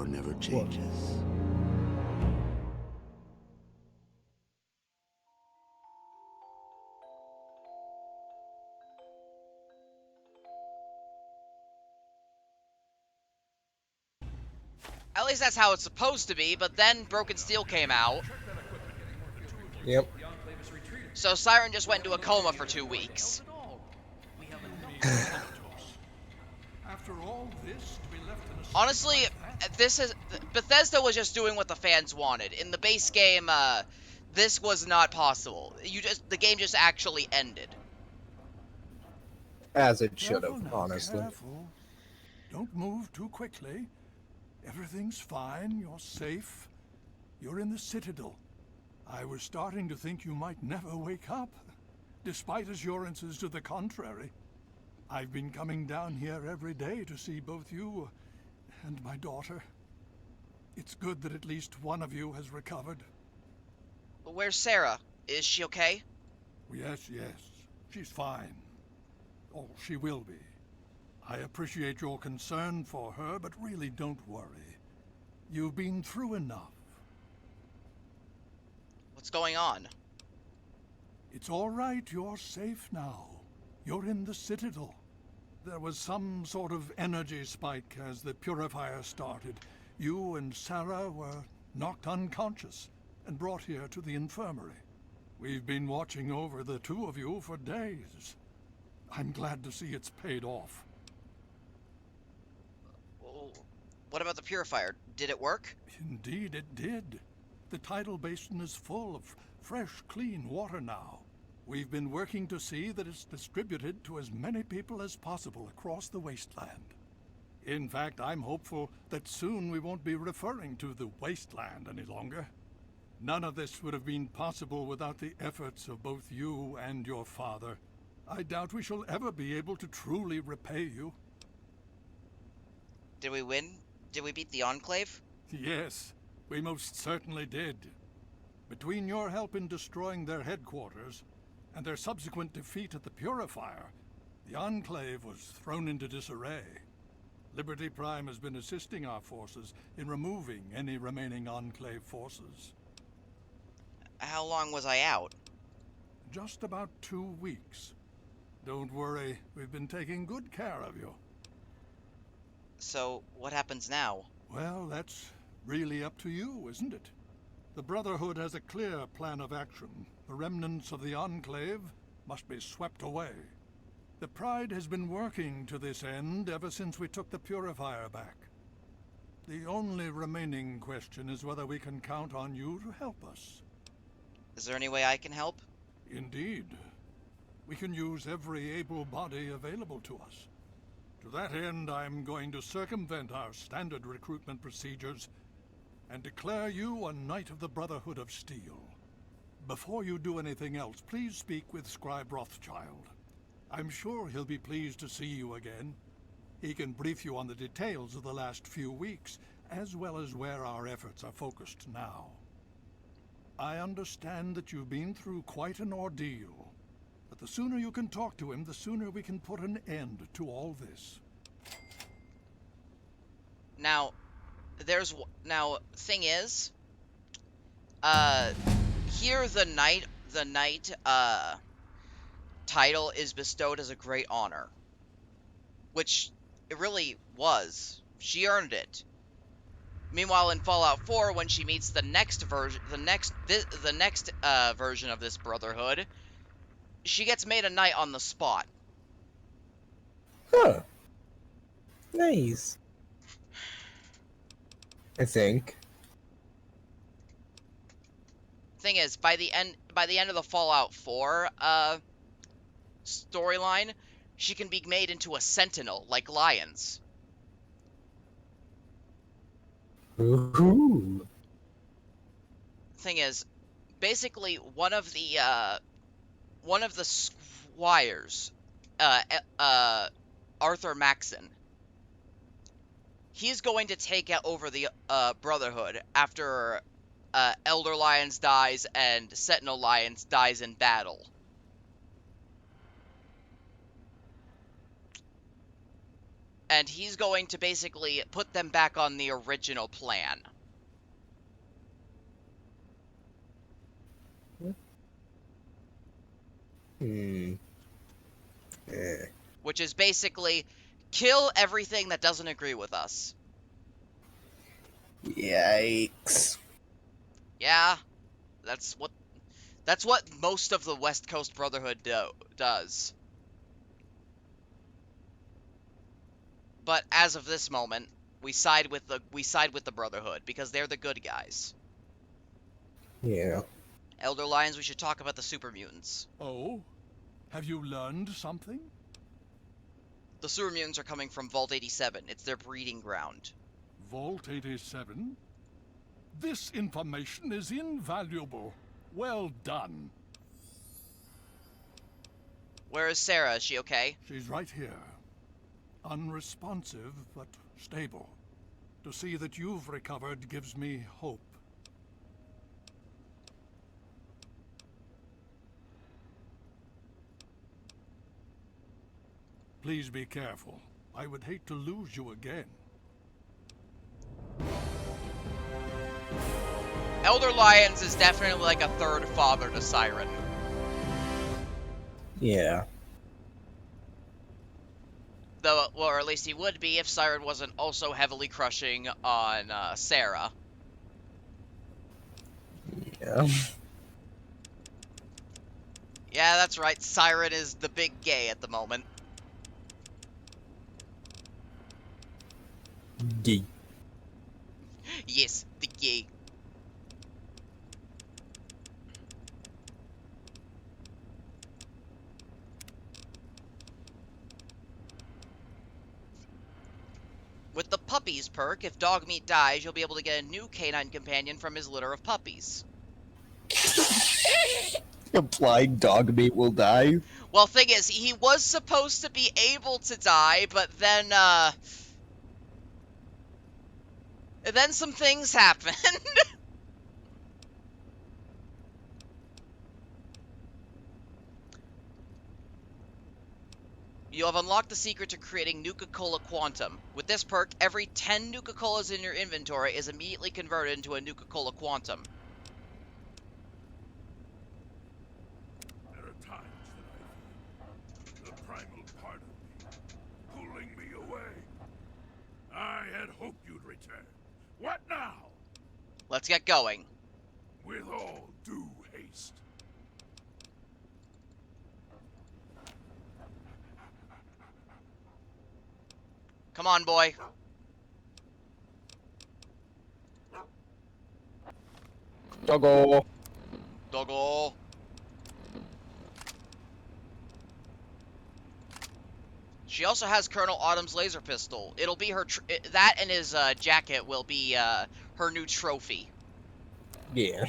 never changes. At least that's how it's supposed to be, but then Broken Steel came out. Yep. So Siren just went into a coma for 2 weeks. After all this, to be left in a Honestly, Bethesda was just doing what the fans wanted. In the base game, this was not possible. The game just actually ended. As it should Careful have, now, honestly. Careful. Don't move too quickly. Everything's fine. You're safe. You're in the Citadel. I was starting to think you might never wake up, despite assurances to the contrary. I've been coming down here every day to see both you and my daughter. It's good that at least one of you has recovered. Where's Sarah? Is she okay? Yes. She's fine. Oh, she will be. I appreciate your concern for her, but really don't worry. You've been through enough. What's going on? It's all right. You're safe now. You're in the Citadel. There was some sort of energy spike as the purifier started. You and Sarah were knocked unconscious and brought here to the infirmary. We've been watching over the two of you for days. I'm glad to see it's paid off. What about the purifier? Did it work? Indeed it did. The tidal basin is full of fresh, clean water now. We've been working to see that it's distributed to as many people as possible across the wasteland. In fact, I'm hopeful that soon we won't be referring to the wasteland any longer. None of this would have been possible without the efforts of both you and your father. I doubt we shall ever be able to truly repay you. Did we win? Did we beat the Enclave? Yes, we most certainly did. Between your help in destroying their headquarters and their subsequent defeat at the Purifier, the Enclave was thrown into disarray. Liberty Prime has been assisting our forces in removing any remaining Enclave forces. How long was I out? Just about 2 weeks. Don't worry, we've been taking good care of you. So, what happens now? Well, that's really up to you, isn't it? The Brotherhood has a clear plan of action. The remnants of the Enclave must be swept away. The Pride has been working to this end ever since we took the Purifier back. The only remaining question is whether we can count on you to help us. Is there any way I can help? Indeed. We can use every able body available to us. To that end, I'm going to circumvent our standard recruitment procedures and declare you a Knight of the Brotherhood of Steel. Before you do anything else, please speak with Scribe Rothschild. I'm sure he'll be pleased to see you again. He can brief you on the details of the last few weeks, as well as where our efforts are focused now. I understand that you've been through quite an ordeal, but the sooner you can talk to him, the sooner we can put an end to all this. Now, thing is, here the knight title is bestowed as a great honor, which it really was. She earned it. Meanwhile, in Fallout 4, when she meets the next version, the next version of this Brotherhood, she gets made a knight on the spot. Huh. Nice. I think. Thing is, by the end of the Fallout 4 storyline, she can be made into a sentinel like lions. Ooh. Thing is, basically one of the one of the squires, Arthur Maxon, he's going to take over the Brotherhood after Elder Lyons dies and Sentinel Lyons dies in battle. And he's going to basically put them back on the original plan. Which is basically kill everything that doesn't agree with us. Yikes. Yeah, that's what most of the West Coast Brotherhood does. But as of this moment, we side with the Brotherhood because they're the good guys. Yeah. Elder Lyons, we should talk about the super mutants. Oh? Have you learned something? The super mutants are coming from Vault 87. It's their breeding ground. Vault 87? This information is invaluable. Well done. Where is Sarah? Is she okay? She's right here. Unresponsive, but stable. To see that you've recovered gives me hope. Please be careful. I would hate to lose you again. Elder Lyons is definitely like a third father to Siren. Yeah. Though, well, or at least he would be if Siren wasn't also heavily crushing on Sarah. Yeah. Yeah, that's right. Siren is the big gay at the moment. Gay. Yes, the gay. With the Puppies perk, if Dogmeat dies, you'll be able to get a new canine companion from his litter of puppies. Implying Dogmeat will die? Well, thing is, he was supposed to be able to die, but then some things happened. You have unlocked the secret to creating Nuka-Cola Quantum. With this perk, every 10 Nuka-Colas in your inventory is immediately converted into a Nuka-Cola Quantum. There are times that I feel the primal part of me pulling me away. I had hoped you'd return. What now? Let's get going. With all due haste. Come on, boy. Doggo. Doggo. She also has Colonel Autumn's laser pistol. It'll be her. That and his jacket will be her new trophy. Yeah.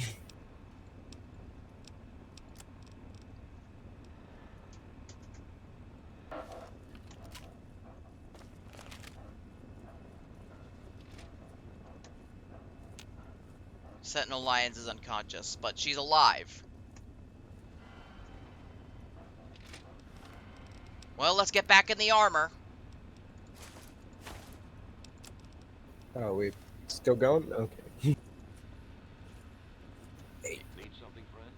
Sentinel Lyons is unconscious, but she's alive. Well, let's get back in the armor. Oh, we still going? Okay. Need something, friend?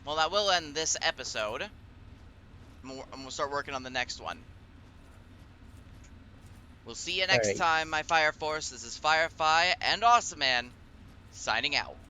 Well, that will end this episode. And we'll start working on the next one. We'll see you next time, my Fire Force. This is Firefly and Awesome Man, signing out.